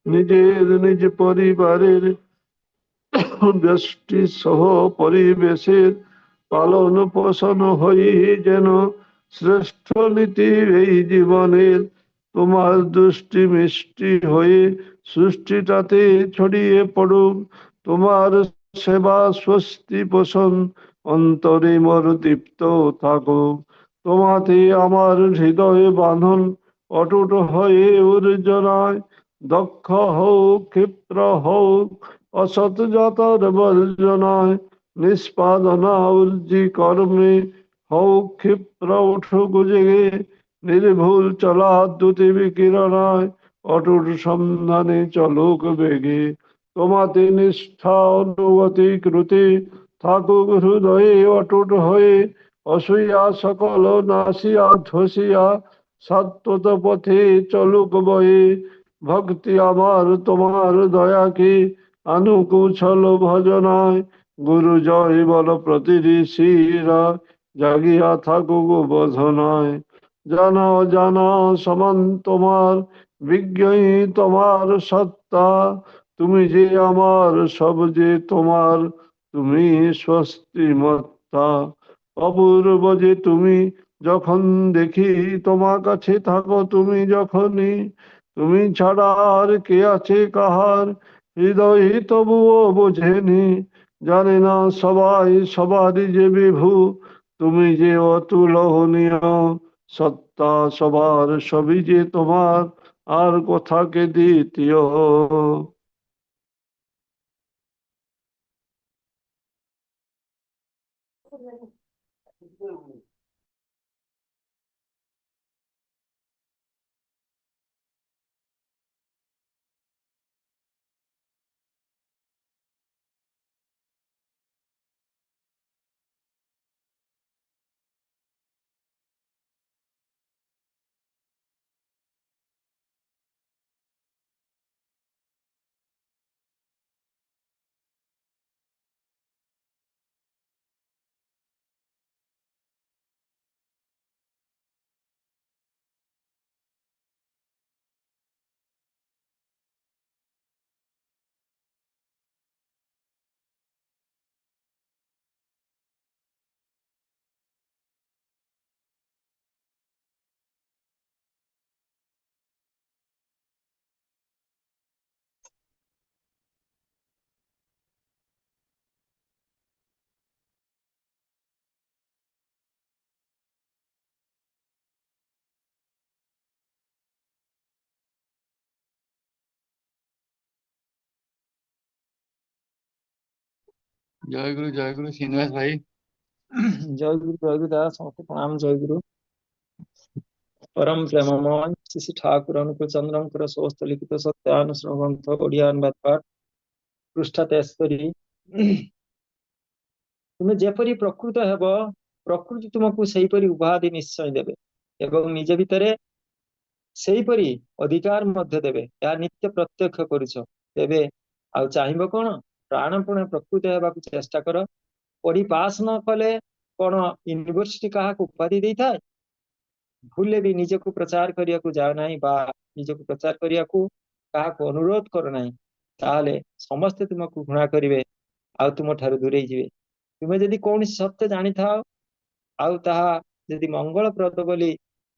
নিজের নিজ পরিবারের ব্যষ্টি সহ পরিবেশের পালন পোষণ হই যেন শ্রেষ্ঠ নীতি এই জীবনের তোমার দৃষ্টি মিষ্টি হয়ে সৃষ্টিটাতে ছড়িয়ে পড়ুক তোমার সেবা স্বস্তি পোষণ অন্তরে মোর দীপ্ত থাকুক তোমাতে আমার হৃদয়ে বাঁধন অটুট হয়ে উর্জনায় দক্ষ হোক ক্ষিপ্র হোক অসৎ জাতর বর্জনায় নিষ্পাদনা উর্জি কর্মে হোক ক্ষিপ্র উঠুক জেগে নির্ভুল চলা দ্যুতি বিকিরণায় অটুট সন্ধানে চলুক বেগে তোমাতে নিষ্ঠা অনুগতি কৃতি থাকুক হৃদয়ে অটুট হয়ে অসূয়া সকল নাসিয়া ধসিয়া সত্যত পথে চলুক বয়ে ভক্তি আমার তোমার দয়া কি আনুকুশল ভজনায় গুরু জয় বল প্রতিটি শিরা জাগিয়া থাকুক বোধনায় জানা জানা সমান তোমার বিজ্ঞই তোমার সত্তা, তুমি যে আমার সব যে তোমার, তুমি স্বস্তিমত্তা। অপূর্ব যে তুমি, যখন দেখি তোমার কাছে থাকো তুমি যখনই, তুমি ছাড়া আর কে আছে কাহার, হৃদয় তবুও বোঝেনি, জানে না সবাই সবারই যে বিভু, তুমি যে অতুলনীয় সত্তা, সবার সবই যে তোমার, আর কোথাকে দ্বিতীয়। জয় গুরু শ্রীনিবাস ভাই। জয় গুরু দাদা, সমস্ত প্রণাম। জয় গুরু। परम प्रेममय श्री श्री ठाकुर अनुकूल चंद्रंकर समस्त लिखित सत्यानुश्रव ग्रंथ ओडिया अनुवाद पाठ पृष्ठा 73। तुमे जेपरी प्रकृत हेब, प्रकृति तुमको सेहीपरि उपाधि निश्चय देबे एवं निज भितरे सेहीपरि अधिकार मध्य देबे, या नित्य प्रत्यक्ष करिछ। तेबे आउ चाहिबो कोन? प्राणपणे प्रकृत हेबाकु चेष्टा कर। पढ़ी पास न कले कोन यूनिवर्सिटी काहाकु उपाधि देइथाय? भूले भी निजको प्रचार करियाकु जाओ नाही, बा निजको प्रचार करियाकु काहाकु अनुरोध कर नाही, ताले समस्ते तुमको घृणा करिवे, आउ तुम ठारु दूरेई जिवे। तुमे जदि कौन सत्य जानी थाओ, आउ ताहा जदि मंगलप्रद बोली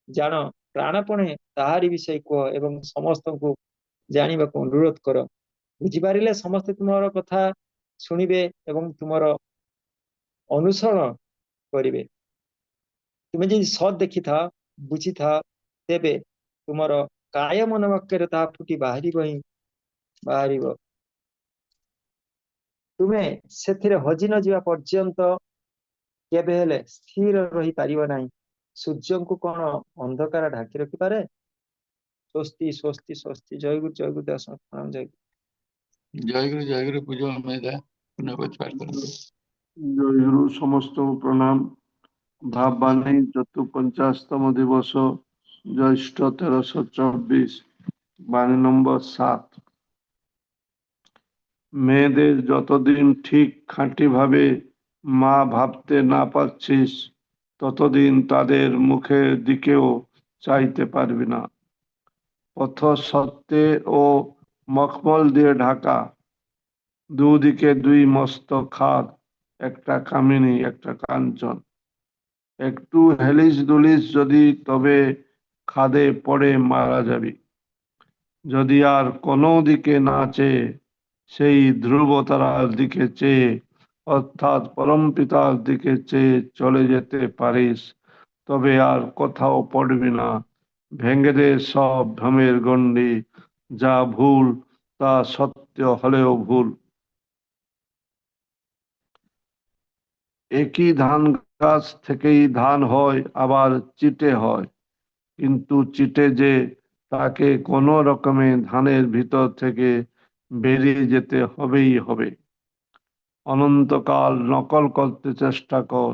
जान, प्राणपणे ताहारी विषय कह एवं समस्तଙ୍କୁ जानिबाकु अनुरोध कर। बुझिपारिले समस्ते तुमर कथा शुणिबे एवं तुमर अनुसरण करिवे। तुमे जदि सत देखि था, बुझी था, तेबे तुमर काय मन वाक्ୟରେ ତାହା ଫୁଟି ବାହାରିବ ହିଁ ବାହାରିବ। ତୁମେ ସେଥିରେ ହଜି ନ ଯିବା ପର୍ଯ୍ୟନ୍ତ କେବେ ହେଲେ ସ୍ଥିର ରହି ପାରିବ ନାହିଁ। ସୂର୍ଯ୍ୟଙ୍କୁ କଣ ଅନ୍ଧକାର ଢାଙ୍କି ରଖିପାରେ? ସ୍ୱସ୍ତି ସ୍ୱସ୍ତି ସ୍ୱସ୍ତି। ଜୟ ଗୁରୁ ଦାସ ପ୍ରଣାମ। ଜୟ ଗୁରୁ ପୂଜ ଅମେଦା ପୁନଃ ପାଠ କରନ୍ତୁ। জয় গুরু, সমস্ত প্রণাম। ভাববাণী চতুঃপঞ্চাশতম দিবস, জ্যৈষ্ঠ 1324, বাণী নম্বর 7। মেয়েদের যতদিন ঠিক খাঁটি ভাবে মা ভাবতে না পারছিস, ততদিন তাদের মুখের দিকেও চাইতে পারবি না। পথ সত্ত্বে ও মখমল দিয়ে ঢাকা, দুদিকে দুই মস্ত খাদ, একটা কামিনী একটা কাঞ্চন। একটু হেলিস দুলিস যদি, তবে খাদে পড়ে মারা যাবি। যদি আর কোনো দিকে না চেয়ে সেই ধ্রুবতারার দিকে চেয়ে, অর্থাৎ পরমপিতার দিকে চেয়ে চলে যেতে পারিস, তবে আর কোথাও পড়বি না। ভেঙে দে সব ভ্রমের গণ্ডি, যা ভুল তা সত্য হলেও ভুল। একই ধান গাছ থেকেই ধান হয়, আবার চিটে হয়, কিন্তু চিটে যে, তাকে কোনো রকমে ধানের ভিতর থেকে বেরিয়ে যেতে হবেই হবে। অনন্তকাল নকল করতে চেষ্টা কর,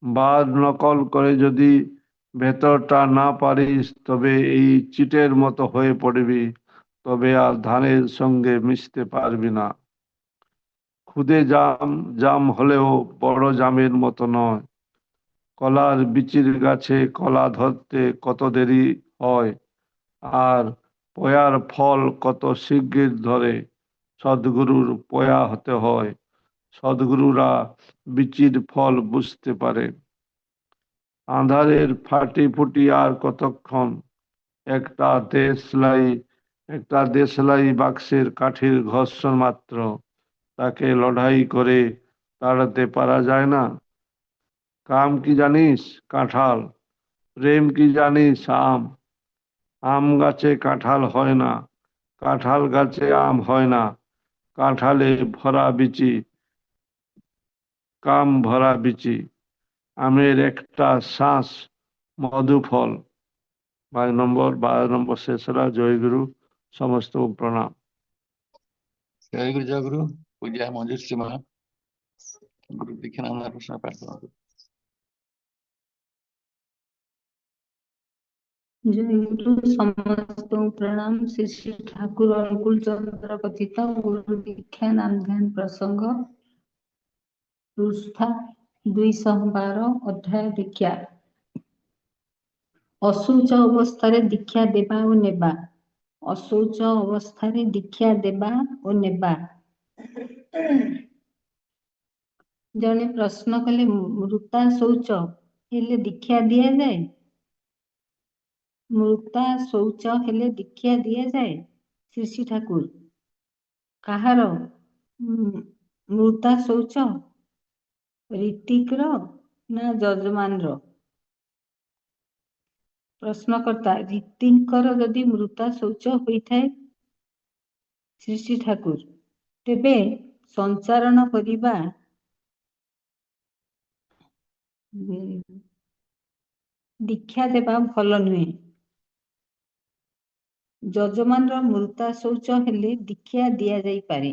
বার নকল করে যদি ভেতরটা না পারিস, তবে এই চিটের মতো হয়ে পড়বি, তবে আর ধানের সঙ্গে মিশতে পারবি না। খুদে জাম জাম হলেও বড় জামের মতো নয়। কলার বিচির গাছে কলা ধরতে কত দেরি হয়, আর পয়ার ফল কত শিগগির ধরে, সদ্গুরুর পয়া হতে হয়, সদ্গুরুরা বিচির ফল বুঝতে পারে। আঁধারের ফাটি ফুটি আর কতক্ষণ, একটা দেশলাই বাক্সের কাঠির ঘর্ষণ মাত্র, তাকে লড়াই করে তাড়াতে পারা যায় না। কাম কি জানিস? কাঁঠাল। প্রেম কি জানিস? আম। আম গাছে কাঁঠাল হয় না, কাঁঠাল গাছে আম হয় না, কাঁঠালে ভরা বিচি, কাম ভরা বিচি, আমের একটা শ্বাস মধু ফল। 12 নম্বর শেষ হলো। জয়গুরু, সমস্ত প্রণাম। জয় গুরু। পূজা মঞ্জুশ্রী মা গুরু দীক্ষা নাম প্রশ্ন প্রার্থনা করুন। ଜୟଗୁରୁ ସମସ୍ତଙ୍କୁ ପ୍ରଣାମ। ଶ୍ରୀ ଶ୍ରୀ ଠାକୁର ଅନୁକୂଳ ଚନ୍ଦ୍ର କଥିତ ଗୁରୁ ଦୀକ୍ଷା ନାମ ଧ୍ୟାନ ପ୍ରସଙ୍ଗ ପୃଷ୍ଠା 212 ଅଧ୍ୟାୟ ଦୀକ୍ଷା। ଅଶୌଚ ଅବସ୍ଥାରେ ଦୀକ୍ଷା ଦେବା ଓ ନେବା। ଅଶୌଚ ଅବସ୍ଥାରେ ଦୀକ୍ଷା ଦେବା ଓ ନେବା। ଜଣେ ପ୍ରଶ୍ନ କଲେ, ମୃତା ଶୌଚ ହେଲେ ଦୀକ୍ଷା ଦିଆଯାଏ? ମୃତା ଶୌଚ ହେଲେ ଦୀକ୍ଷା ଦିଆଯାଏ? ଶ୍ରୀ ଶ୍ରୀ ଠାକୁର, କାହାର ମୃତା ଶୌଚ? ଋତିକର ନା ଯଜମାନର? ପ୍ରଶ୍ନକର୍ତ୍ତା, ଋତିକର ଯଦି ମୃତା ଶୌଚ ହୋଇଥାଏ ଶ୍ରୀ ଶ୍ରୀ ଠାକୁର, ତେବେ ସଞ୍ଚାରଣ କରିବା ଦୀକ୍ଷା ଦେବା ଭଲ ନୁହେଁ। ଯଜମାନର ମୃତା ଶୌଚ ହେଲେ ଦୀକ୍ଷା ଦିଆଯାଇପାରେ।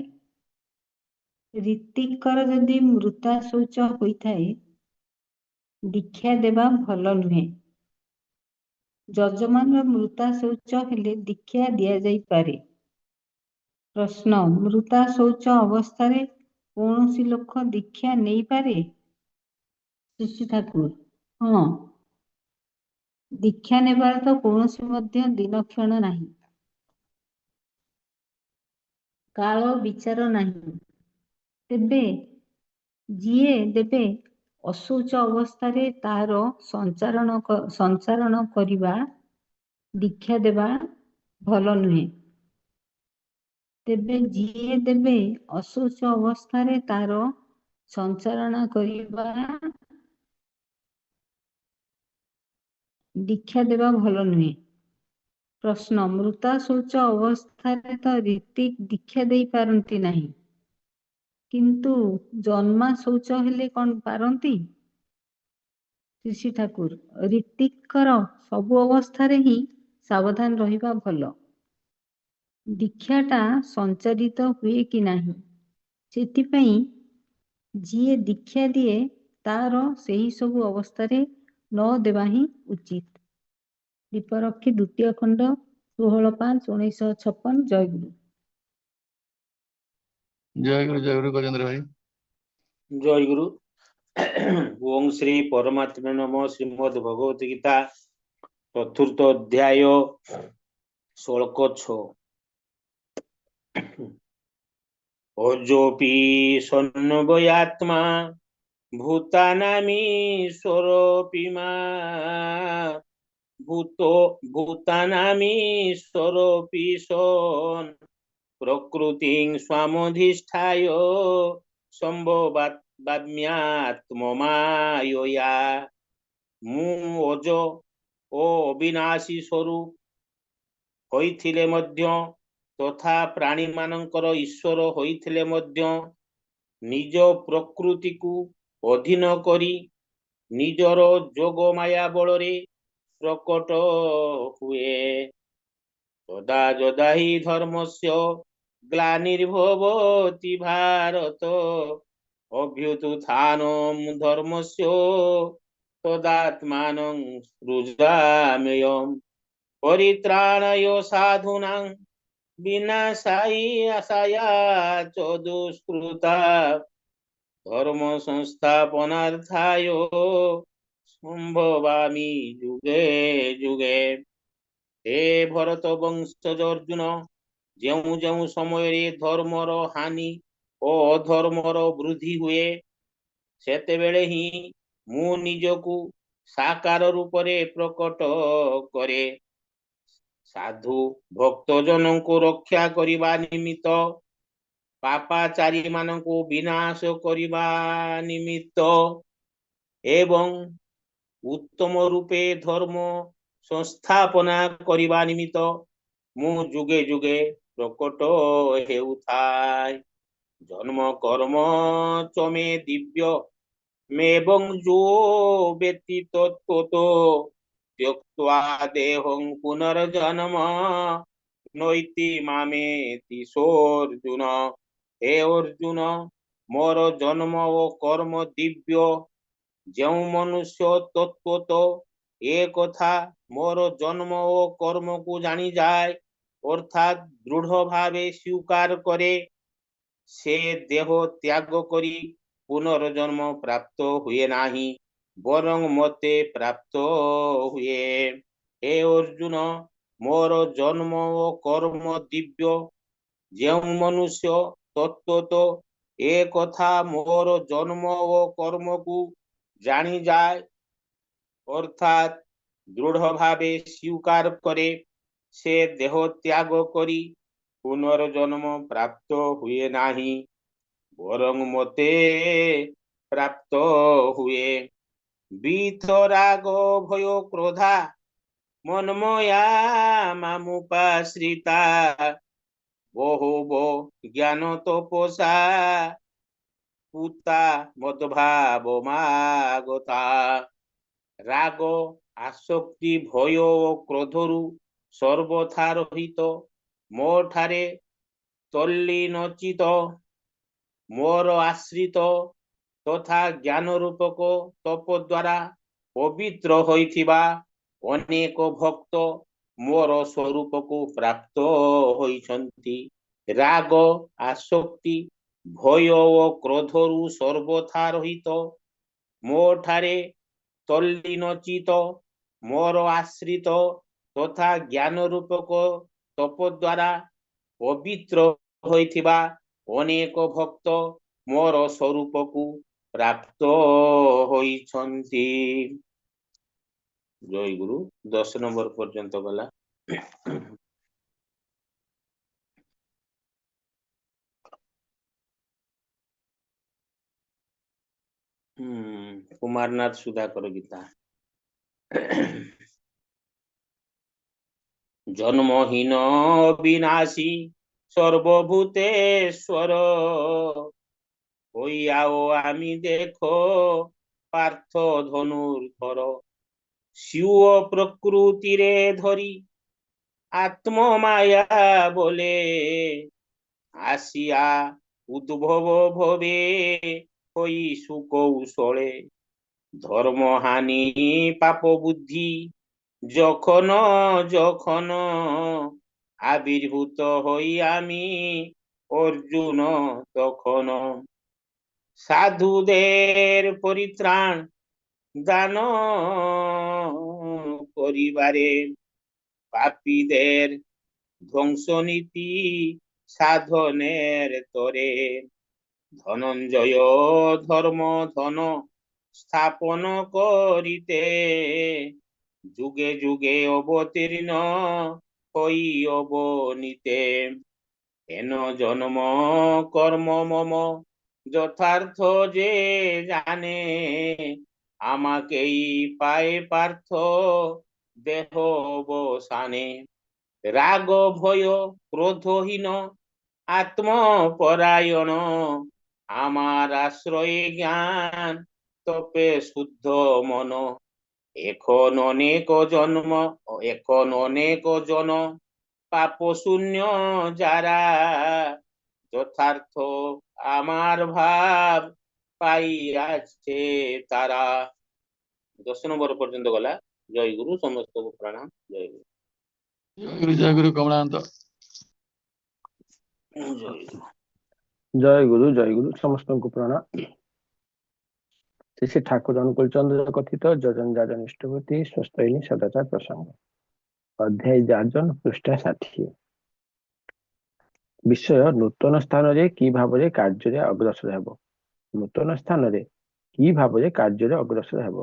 ଋତିକର ଯଦି ମୃତା ଶୌଚ ହୋଇଥାଏ ଦୀକ୍ଷା ଦେବା ଭଲ ନୁହେଁ। ଯଜମାନର ମୃତା ଶୌଚ ହେଲେ ଦୀକ୍ଷା ଦିଆଯାଇପାରେ। ପ୍ରଶ୍ନ, ମୃତା ଶୌଚ ଅବସ୍ଥାରେ କୌଣସି ଲୋକ ଦୀକ୍ଷା ନେଇପାରେ? ଶ୍ରୀ ଶ୍ରୀ ଠାକୁର, ହଁ, ଦୀକ୍ଷା ନେବାର ତ କୌଣସି ମଧ୍ୟ ଦିନକ୍ଷଣ ନାହିଁ, କାଳ ବିଚାର ନାହିଁ। ତେବେ ଯିଏ ଦେବେ ଅଶୌଚ ଅବସ୍ଥାରେ ତାର ସଞ୍ଚାରଣ କରିବା ଦୀକ୍ଷା ଦେବା ଭଲ ନୁହେଁ। ତେବେ ଯିଏ ଦେବେ ଅଶୌଚ ଅବସ୍ଥାରେ ତାର ସଞ୍ଚାରଣ କରିବା ଦୀକ୍ଷା ଦେବା ଭଲ ନୁହେଁ। ପ୍ରଶ୍ନ, ମୃତା ଶୌଚ ଅବସ୍ଥାରେ ତ ଋତିକ ଦୀକ୍ଷା ଦେଇ ପାରନ୍ତି ନାହିଁ, କିନ୍ତୁ ଜନ୍ମା ଶୌଚ ହେଲେ କଣ ପାରନ୍ତି? ଶ୍ରୀ ଶ୍ରୀ ଠାକୁର, ଋତିକର ସବୁ ଅବସ୍ଥାରେ ହିଁ ସାବଧାନ ରହିବା ଭଲ। ଦୀକ୍ଷାଟା ସଞ୍ଚାରିତ ହୁଏ କି ନାହିଁ, ସେଥିପାଇଁ ଯିଏ ଦୀକ୍ଷା ଦିଏ ତାର ସେହି ସବୁ ଅବସ୍ଥାରେ ନ ଦେବା ହିଁ ଉଚିତ। ଦୀପରକ୍ଷୀ ଦ୍ୱିତୀୟ ଖଣ୍ଡ 16/5/1956। ଜୟଗୁରୁ। ଜୟ ଗୁରୁ ଗଜେନ୍ଦ୍ର ଭାଇ। জয় গুরু। ওং শ্রী পরমাত্মা নমঃ। শ্রীমদ ভগবত গীতা চতুর্থ অধ্যায় শ্লোক 6। অজোপি সন্নবয়াত্মা ভূতানামীশ্বরোপি মা ভূতানামীশ্বরোপি সন প্রকৃতিং স্বামধিষ্ঠায় সম্ভবাত্ম্যাত্মমায়য়া। ମୁଁ ଅଜ ଓ ଅବିନାଶୀ ସ୍ୱରୂପ ହୋଇଥିଲେ ମଧ୍ୟ ତଥା ପ୍ରାଣୀମାନଙ୍କର ଈଶ୍ୱର ହୋଇଥିଲେ ମଧ୍ୟ ନିଜ ପ୍ରକୃତିକୁ ଅଧୀନ କରି ନିଜର ଯୋଗ ମାୟା ବଳରେ ପ୍ରକଟ ହୁଏ। ଯଦା ଯଦା ହି ଧର୍ମସ୍ୟ ଗ୍ଲାନିର୍ଭବତି ଭାରତ ଅଭ୍ୟୁତ୍ଥାନଂ ଧର୍ମସ୍ୟ তদাত্মানং সৃজাম্যহম পরিত্রাণায় সাধুনাং বিনাশায় চ দুষ্কৃতা ধর্ম সংস্থাপনার্থায় সম্ভবামি যুগে যুগে। हे भरत वंशज अर्जुन ଯେଉଁ ଯେଉଁ ସମୟରେ ଧର୍ମର ହାନି ଓ ଅଧର୍ମର ବୃଦ୍ଧି ହୁଏ ସେତେବେଳେ ହିଁ ମୁଁ ନିଜକୁ ସାକାର ରୂପରେ ପ୍ରକଟ କରେ। ସାଧୁ ଭକ୍ତଜନଙ୍କୁ ରକ୍ଷା କରିବା ନିମିତ୍ତ ପାପାଚାରୀ ମାନଙ୍କୁ ବିନାଶ କରିବା ନିମିତ୍ତ ଏବଂ ଉତ୍ତମ ରୂପେ ଧର୍ମ ସଂସ୍ଥାପନା କରିବା ନିମିତ୍ତ ମୁଁ ଯୁଗେ ଯୁଗେ ପ୍ରକଟ ହେଉଥାଏ। ଜନ୍ମ କର୍ମ ଚମେ ଦିବ୍ୟ মেবং যো বেতি তত্ত্বতো ত্যক্ত্বা দেহং পুনর্জন্ম নৈতি মামেতি সোর্জুন। হে অর্জুন মোর জন্ম ও কর্ম দিব্য ଯେଉଁ ମନୁଷ୍ୟ ତତ୍ତ୍ୱତଃ ଏ କଥା ମୋର ଜନ୍ମ ଓ କର୍ମକୁ ଜାଣିଯାଏ ଅର୍ଥାତ୍ ଦୃଢ଼ ଭାବେ ସ୍ୱୀକାର କରେ ସେ ଦେହ ତ୍ୟାଗ କରି ପୁନର୍ଜନ୍ମ ପ୍ରାପ୍ତ ହୁଏ ନାହିଁ ବରଂ ମୋତେ ପ୍ରାପ୍ତ ହୁଏ। ହେ ଅର୍ଜୁନ ମୋର ଜନ୍ମ ଓ କର୍ମ ଦିବ୍ୟ ଯେଉଁ ମନୁଷ୍ୟ ତତ୍ତ୍ୱତଃ ଏ କଥା ମୋର ଜନ୍ମ ଓ କର୍ମକୁ ଜାଣିଯାଏ ଅର୍ଥାତ୍ ଦୃଢ଼ ଭାବେ ସ୍ୱୀକାର କରେ ସେ ଦେହ ତ୍ୟାଗ କରି ପୁନର୍ଜନ୍ମ ପ୍ରାପ୍ତ ହୁଏ ନାହିଁ ବରଂ ମୋତେ ପ୍ରାପ୍ତ ହୁଏ। ବିତରାଗ ଭୟ କ୍ରୋଧା ମନ୍ମୟା ମାମୁପାଶ୍ରିତା ବହୁବ ଜ୍ଞାନ ତପସା ପୁତା ମଦଭାବ ମାଗତା। ରାଗ ଆସକ୍ତି ଭୟ ଓ କ୍ରୋଧରୁ ସର୍ବଥା ରହିତ ମୋ ଠାରେ ତଲ୍ଲୀନଚିତ ମୋର ଆଶ୍ରିତ ତଥା ଜ୍ଞାନ ରୂପକ ତପ ଦ୍ୱାରା ପବିତ୍ର ହୋଇଥିବା ଅନେକ ଭକ୍ତ ମୋର ସ୍ୱରୂପକୁ ପ୍ରାପ୍ତ ହୋଇଛନ୍ତି। ରାଗ ଆସକ୍ତି ଭୟ ଓ କ୍ରୋଧରୁ ସର୍ବଥା ରହିତ ମୋ ଠାରେ ତଲ୍ଲୀନଚିତ ମୋର ଆଶ୍ରିତ ତଥା ଜ୍ଞାନ ରୂପକ ତପ ଦ୍ୱାରା ପବିତ୍ର ହୋଇଥିବା ଅନେକ ଭକ୍ତ ମୋର ସ୍ୱରୂପକୁ ପ୍ରାପ୍ତ ହୋଇଛନ୍ତି। ଜୟ ଗୁରୁ 10 ନମ୍ବର ପର୍ଯ୍ୟନ୍ତ ଗଲା। কুমারনাথ সুধাকর গীতা। জন্মহীন বিনাশী সর্বভূতেশ্বর হইয়াও আমি দেখো পার্থ ধনুর্ধর স্বীয় প্রকৃতিরে ধরি আত্মমায়া বলে আসিয়া উদ্ভব ভবে হই সুকৌশলে ধর্মহানি পাপ বুদ্ধি যখন যখন আবির্ভূত হই আমি অর্জুন তখন সাধুদের পরিত্রাণ দান করিবারে পাপীদের ধ্বংসনীতি সাধনের তরে ধনঞ্জয় ধর্ম ধন স্থাপন করিতে যুগে যুগে অবতীর্ণ হই অবনীতে হেন জন্ম কর্ম মম যথার্থ যে জানে আমাকেই পায় পার্থ দেহ অবসানে রাগ ভয় ক্রোধহীন আত্মপরায়ণ আমার আশ্রয়ে জ্ঞান তপে শুদ্ধ মন এখন অনেক জন পাপ শূন্য যারা যথার্থ আমার ভাব পাইয়াছে তারা। 10 নম্বর পর্যন্ত গলা। জয় গুরু সমস্তকে প্রণাম। জয় গুরু। ଜୟ ଗୁରୁ କମଳାନ୍ତ। ଜୟ ଗୁରୁ। ଜୟ ଗୁରୁ ସମସ୍ତଙ୍କୁ ପ୍ରଣାମ। ଶ୍ରୀ ଠାକୁର ଅନୁକୂଳ ଚନ୍ଦ୍ର କଥିତ ଯଜନ ଯାଜନ ଇଷ୍ଟପତି ସ୍ୱସ୍ତୟିନୀ ସଦାଚାର ପ୍ରସଙ୍ଗ। ଅଧ୍ୟାୟ 53 ପୃଷ୍ଠା 60 ବିଷୟ ନୂତନ ସ୍ଥାନରେ କି ଭାବରେ କାର୍ଯ୍ୟରେ ଅଗ୍ରସର ହେବ। ନୂତନ ସ୍ଥାନରେ କି ଭାବରେ କାର୍ଯ୍ୟରେ ଅଗ୍ରସର ହେବ।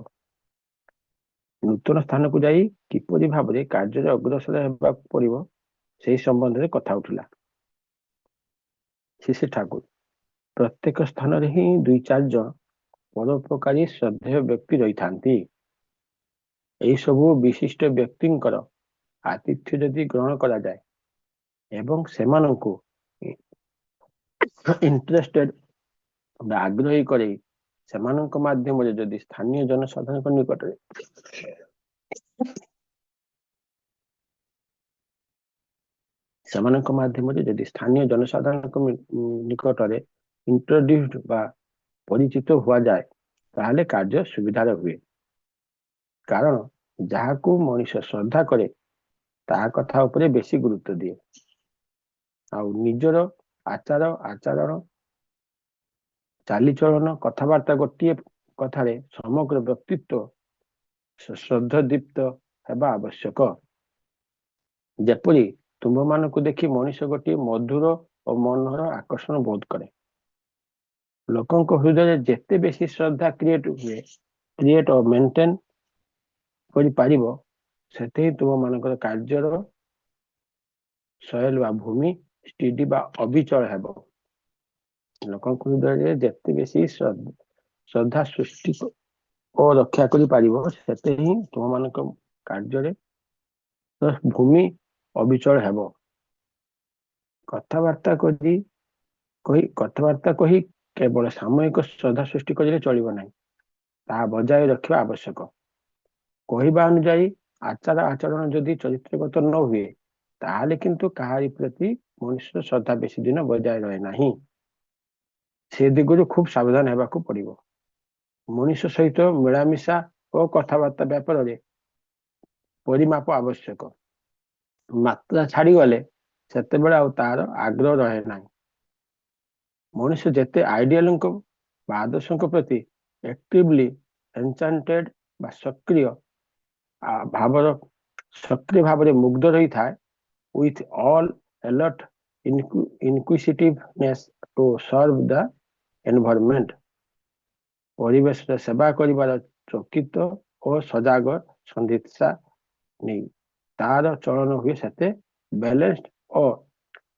ନୂତନ ସ୍ଥାନକୁ ଯାଇ କିପରି ଭାବରେ କାର୍ଯ୍ୟରେ ଅଗ୍ରସର ହେବାକୁ ପଡ଼ିବ ସେହି ସମ୍ବନ୍ଧରେ କଥା ଉଠିଲା। ଶ୍ରୀ ଠାକୁର ପ୍ରତ୍ୟେକ ସ୍ଥାନରେ ହିଁ 2-4 ଜଣ ପରୋପକାରୀ ଶ୍ରଦ୍ଧେୟ ବ୍ୟକ୍ତି ରହିଥାନ୍ତି। ଏହି ସବୁ ବିଶିଷ୍ଟ ବ୍ୟକ୍ତିଙ୍କର ଆତିଥ୍ୟ ଯଦି ଗ୍ରହଣ କରାଯାଏ ଏବଂ ସେମାନଙ୍କୁ ଇଣ୍ଟରେଷ୍ଟେଡ ବା ଆଗ୍ରହୀ କରି ସେମାନଙ୍କ ମାଧ୍ୟମରେ ଯଦି ସ୍ଥାନୀୟ ଜନସାଧାରଣଙ୍କ ନିକଟରେ ଇଣ୍ଟ୍ରୋଡ୍ୟୁସ୍ଡ ବା ପରିଚିତ ହୁଆଯାଏ ତାହେଲେ କାର୍ଯ୍ୟ ସୁବିଧାରେ ହୁଏ। କାରଣ ଯାହାକୁ ମଣିଷ ଶ୍ରଦ୍ଧା କରେ ତାହା କଥା ଉପରେ ବେଶୀ ଗୁରୁତ୍ୱ ଦିଏ। ଆଉ ନିଜର ଆଚାର ଆଚରଣ ଚାଲିଚଳନ କଥାବାର୍ତ୍ତା ଗୋଟିଏ କଥାରେ ସମଗ୍ର ବ୍ୟକ୍ତିତ୍ୱ ଶ୍ରଦ୍ଧାଦୀପ୍ତ ହେବା ଆବଶ୍ୟକ। ଯେପରି ତୁମ୍ଭମାନଙ୍କୁ ଦେଖି ମଣିଷ ଗୋଟିଏ ମଧୁର ଓ ମନୋହର ଆକର୍ଷଣ ବୋଧ କରେ। ଲୋକଙ୍କ ହୃଦୟରେ ଯେତେ ବେଶୀ ଶ୍ରଦ୍ଧା କ୍ରିଏଟ ଓ ମେଣ୍ଟେନ କରିପାରିବ ସେତେ ହିଁ ତୁମମାନଙ୍କର କାର୍ଯ୍ୟର ସଏଲ ବା ଭୂମି ସ୍ଥିଡି ବା ଅବିଚଳ ହେବ। ଲୋକଙ୍କ ହୃଦୟରେ ଯେତେ ବେଶୀ ଶ୍ରଦ୍ଧା ସୃଷ୍ଟି ଓ ରକ୍ଷା କରିପାରିବ ସେତେ ହିଁ ତୁମମାନଙ୍କ କାର୍ଯ୍ୟରେ ଭୂମି ଅବିଚଳ ହେବ। କଥାବାର୍ତ୍ତା କହି କେବଳ ସାମୟିକ ଶ୍ରଦ୍ଧା ସୃଷ୍ଟି କରିଲେ ଚଳିବ ନାହିଁ, ତାହା ବଜାୟ ରଖିବା ଆବଶ୍ୟକ। କହିବା ଅନୁଯାୟୀ ଆଚାର ଆଚରଣ ଯଦି ଚରିତ୍ରଗତ ନ ହୁଏ ତାହେଲେ କିନ୍ତୁ କାହାରି ପ୍ରତି ମନୁଷ୍ୟର ଶ୍ରଦ୍ଧା ବେଶୀ ଦିନ ବଜାୟ ରହେ ନାହିଁ। ସେ ଦିଗରୁ ଖୁବ ସାବଧାନ ହେବାକୁ ପଡ଼ିବ। ମଣିଷ ସହିତ ମିଳାମିଶା ଓ କଥାବାର୍ତ୍ତା ବ୍ୟାପାରରେ ପରିମାପ ଆବଶ୍ୟକ। ମାତ୍ରା ଛାଡ଼ିଗଲେ ସେତେବେଳେ ଆଉ ତାର ଆଗ୍ରହ ରହେ ନାହିଁ। ମଣିଷ ଯେତେ ଆଇଡିଆଲଙ୍କ ବା ଆଦର୍ଶଙ୍କ ପ୍ରତି ଆକ୍ଟିଭଲି ଏନଚାଣ୍ଟେଡ ବା ସକ୍ରିୟ ଭାବରେ ମୁଗ୍ଧ ରହିଥାଏ, with all alert inquisitiveness to serve the environment, ପରିବେଶର ସେବା କରିବାର ଚକିତ ଓ ସଜାଗ ସନ୍ଦିଚ୍ଛା ନେଇ ତାର ଚଳନ ହୁଏ ସେତେ ବ୍ୟାଲେନ୍ସଡ ଓ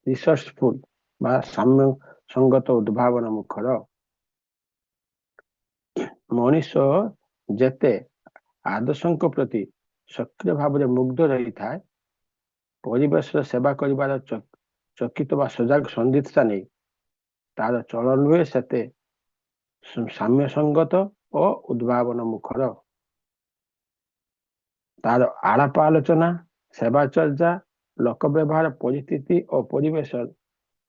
ରିସର୍ଚଫୁଲ ବା ସାମ୍ୟ ସଙ୍ଗତ ଉଦ୍ଭାବନ ମୁଖର। ମଣିଷ ଯେତେ ଆଦର୍ଶଙ୍କ ପ୍ରତି ସକ୍ରିୟ ଭାବରେ ମୁଗ୍ଧ ରହିଥାଏ, ପରିବେଶର ସେବା କରିବାର ଚକିତ ବା ସଜାଗ ସନ୍ଦିଚ୍ଛା ନେଇ ତାର ଚଳନ ହୁଏ ସେତେ ସାମ୍ୟ ସଙ୍ଗତ ଓ ଉଦ୍ଭାବନ ମୁଖର। ତାର ଆଳାପ ଆଲୋଚନା, ସେବାଚର୍ଯା, ଲୋକ ବ୍ୟବହାର, ପରିସ୍ଥିତି ଓ ପରିବେଶ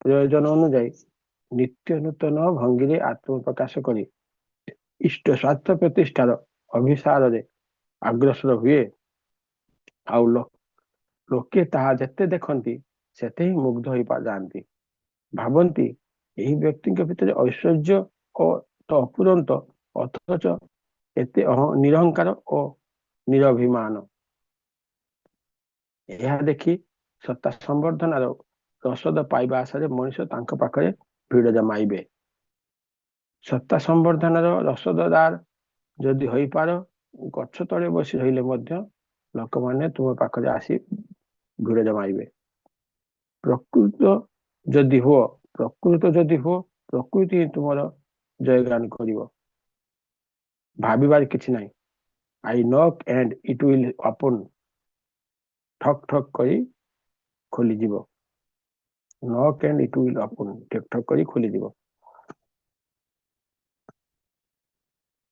ପ୍ରୟୋଜନ ଅନୁଯାୟୀ ନିତ୍ୟ ନୂତନ ଭଙ୍ଗୀରେ ଆତ୍ମପ୍ରକାଶ କରି ଇଷ୍ଟ ସ୍ୱାର୍ଥ ପ୍ରତିଷ୍ଠାର ଅଭିସାରରେ ଅଗ୍ରସର ହୁଏ। ଆଉ ଲୋକେ ତାହା ଯେତେ ଦେଖନ୍ତି ସେତେ ହିଁ ମୁଗ୍ଧ ହୋଇଯାଆନ୍ତି। ଭାବନ୍ତି ଏହି ବ୍ୟକ୍ତିଙ୍କ ଭିତରେ ଐଶ୍ୱର୍ଯ୍ୟ ଓ ଅପୁରନ୍ତ ଅଥଚ ଏତେ ନିରହଙ୍କାର ଓ ନିରଭିମାନ। ଏହା ଦେଖି ସତ୍ତା ସମ୍ବର୍ଦ୍ଧନାର ରସଦ ପାଇବା ଆଶାରେ ମଣିଷ ତାଙ୍କ ପାଖରେ ଭିଡ଼ ଜମାଇବେ। ସତ୍ତା ସମ୍ବର୍ଦ୍ଧନାର ରସଦଦାର ଯଦି ହୋଇପାର, ଗଛ ତଳେ ବସି ରହିଲେ ମଧ୍ୟ ଲୋକମାନେ ତୁମ ପାଖରେ ଆସି ଭିଡ଼ ଜମାଇବେ। ପ୍ରକୃତ ଯଦି ହୁଅ ପ୍ରକୃତି ହିଁ ତୁମର ଜୟଗାନ କରିବ। ଭାବିବାର କିଛି ନାହିଁ। I knock and it will open, ଠକ୍ ଠକ୍ କରି ଖୋଲିଯିବ। knock and it will open, ଠକ୍ ଠକ୍ କରି ଖୋଲିଯିବ।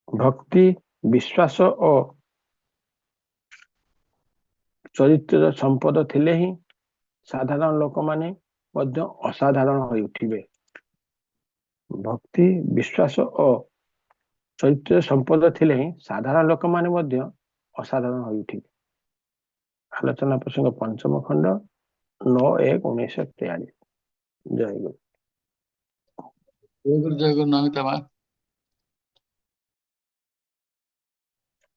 ଭକ୍ତି, ବିଶ୍ୱାସ ଓ ଚରିତ୍ରର ସମ୍ପଦ ଥିଲେ ହିଁ ସାଧାରଣ ଲୋକମାନେ ମଧ୍ୟ ଅସାଧାରଣ ହୋଇ ଉଠିବେ। ଭକ୍ତି, ବିଶ୍ୱାସ ଓ ଚରିତ୍ରର ସମ୍ପଦ ଥିଲେ ହିଁ ସାଧାରଣ ଲୋକମାନେ ମଧ୍ୟ ଅସାଧାରଣ ହୋଇ ଉଠିବେ। ଆଲୋଚନା ପ୍ରସଙ୍ଗ ପଞ୍ଚମ ଖଣ୍ଡ 9/1/1943। ଜୟ ଗୁରୁ। ଜୟ ଗୁରୁ ନମିତା ମା।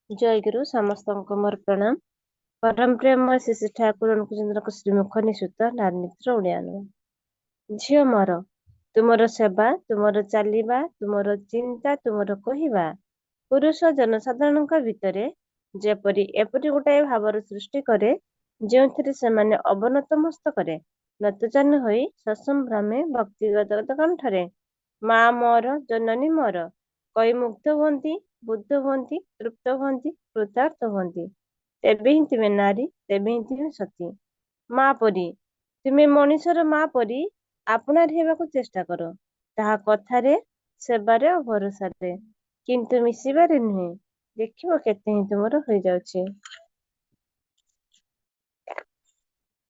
ଜୟ ଗୁରୁ ସମସ୍ତଙ୍କୁ ମୋର ପ୍ରଣାମ। परम प्रेम शिशु ठाकुर अनुकूलचंद्र श्रीमुख निःसृत नारीनीତିର ଓଡ଼ିଆ ଅନୁବାଦ। ଝିଅ ମୋର ତୁମର ସେବା, ତୁମର ଚାଲିବା, ତୁମର ଚିନ୍ତା, ତୁମର କହିବା ପୁରୁଷ ଜନସାଧାରଣଙ୍କ ଭିତରେ ଯେପରି ଏପରି ଗୋଟାଏ ଭାବର ସୃଷ୍ଟି କରେ ଯେଉଁଥିରେ ସେମାନେ ଅବନତ ମସ୍ତକରେ ନତଜାନୁ ହୋଇ ସସମ୍ଭ୍ରମେ ଭକ୍ତିଗତ କଣ୍ଠରେ ମା ମୋର, ଜନନୀ ମୋର କହି ମୁଗ୍ଧ ହୁଅନ୍ତି, ବୁଦ୍ଧ ହୁଅନ୍ତି, ତୃପ୍ତ ହୁଅନ୍ତି, କୃତାର୍ଥ ହୁଅନ୍ତି। ତେବେ ହିଁ ତୁମେ ନାରୀ, ତେବେ ହିଁ ତୁମେ ସତୀ। ମା ପରି ତୁମେ ମଣିଷର ମା ପରି ଆପଣାର ହେବାକୁ ଚେଷ୍ଟା କର, ତାହା କଥାରେ, ସେବାରେ ଓ ଭରସାରେ, କିନ୍ତୁ ମିଶିବାରେ ନୁହେଁ। ଦେଖିବ କେତେ ହିଁ ତୁମର ହୋଇଯାଉଛି।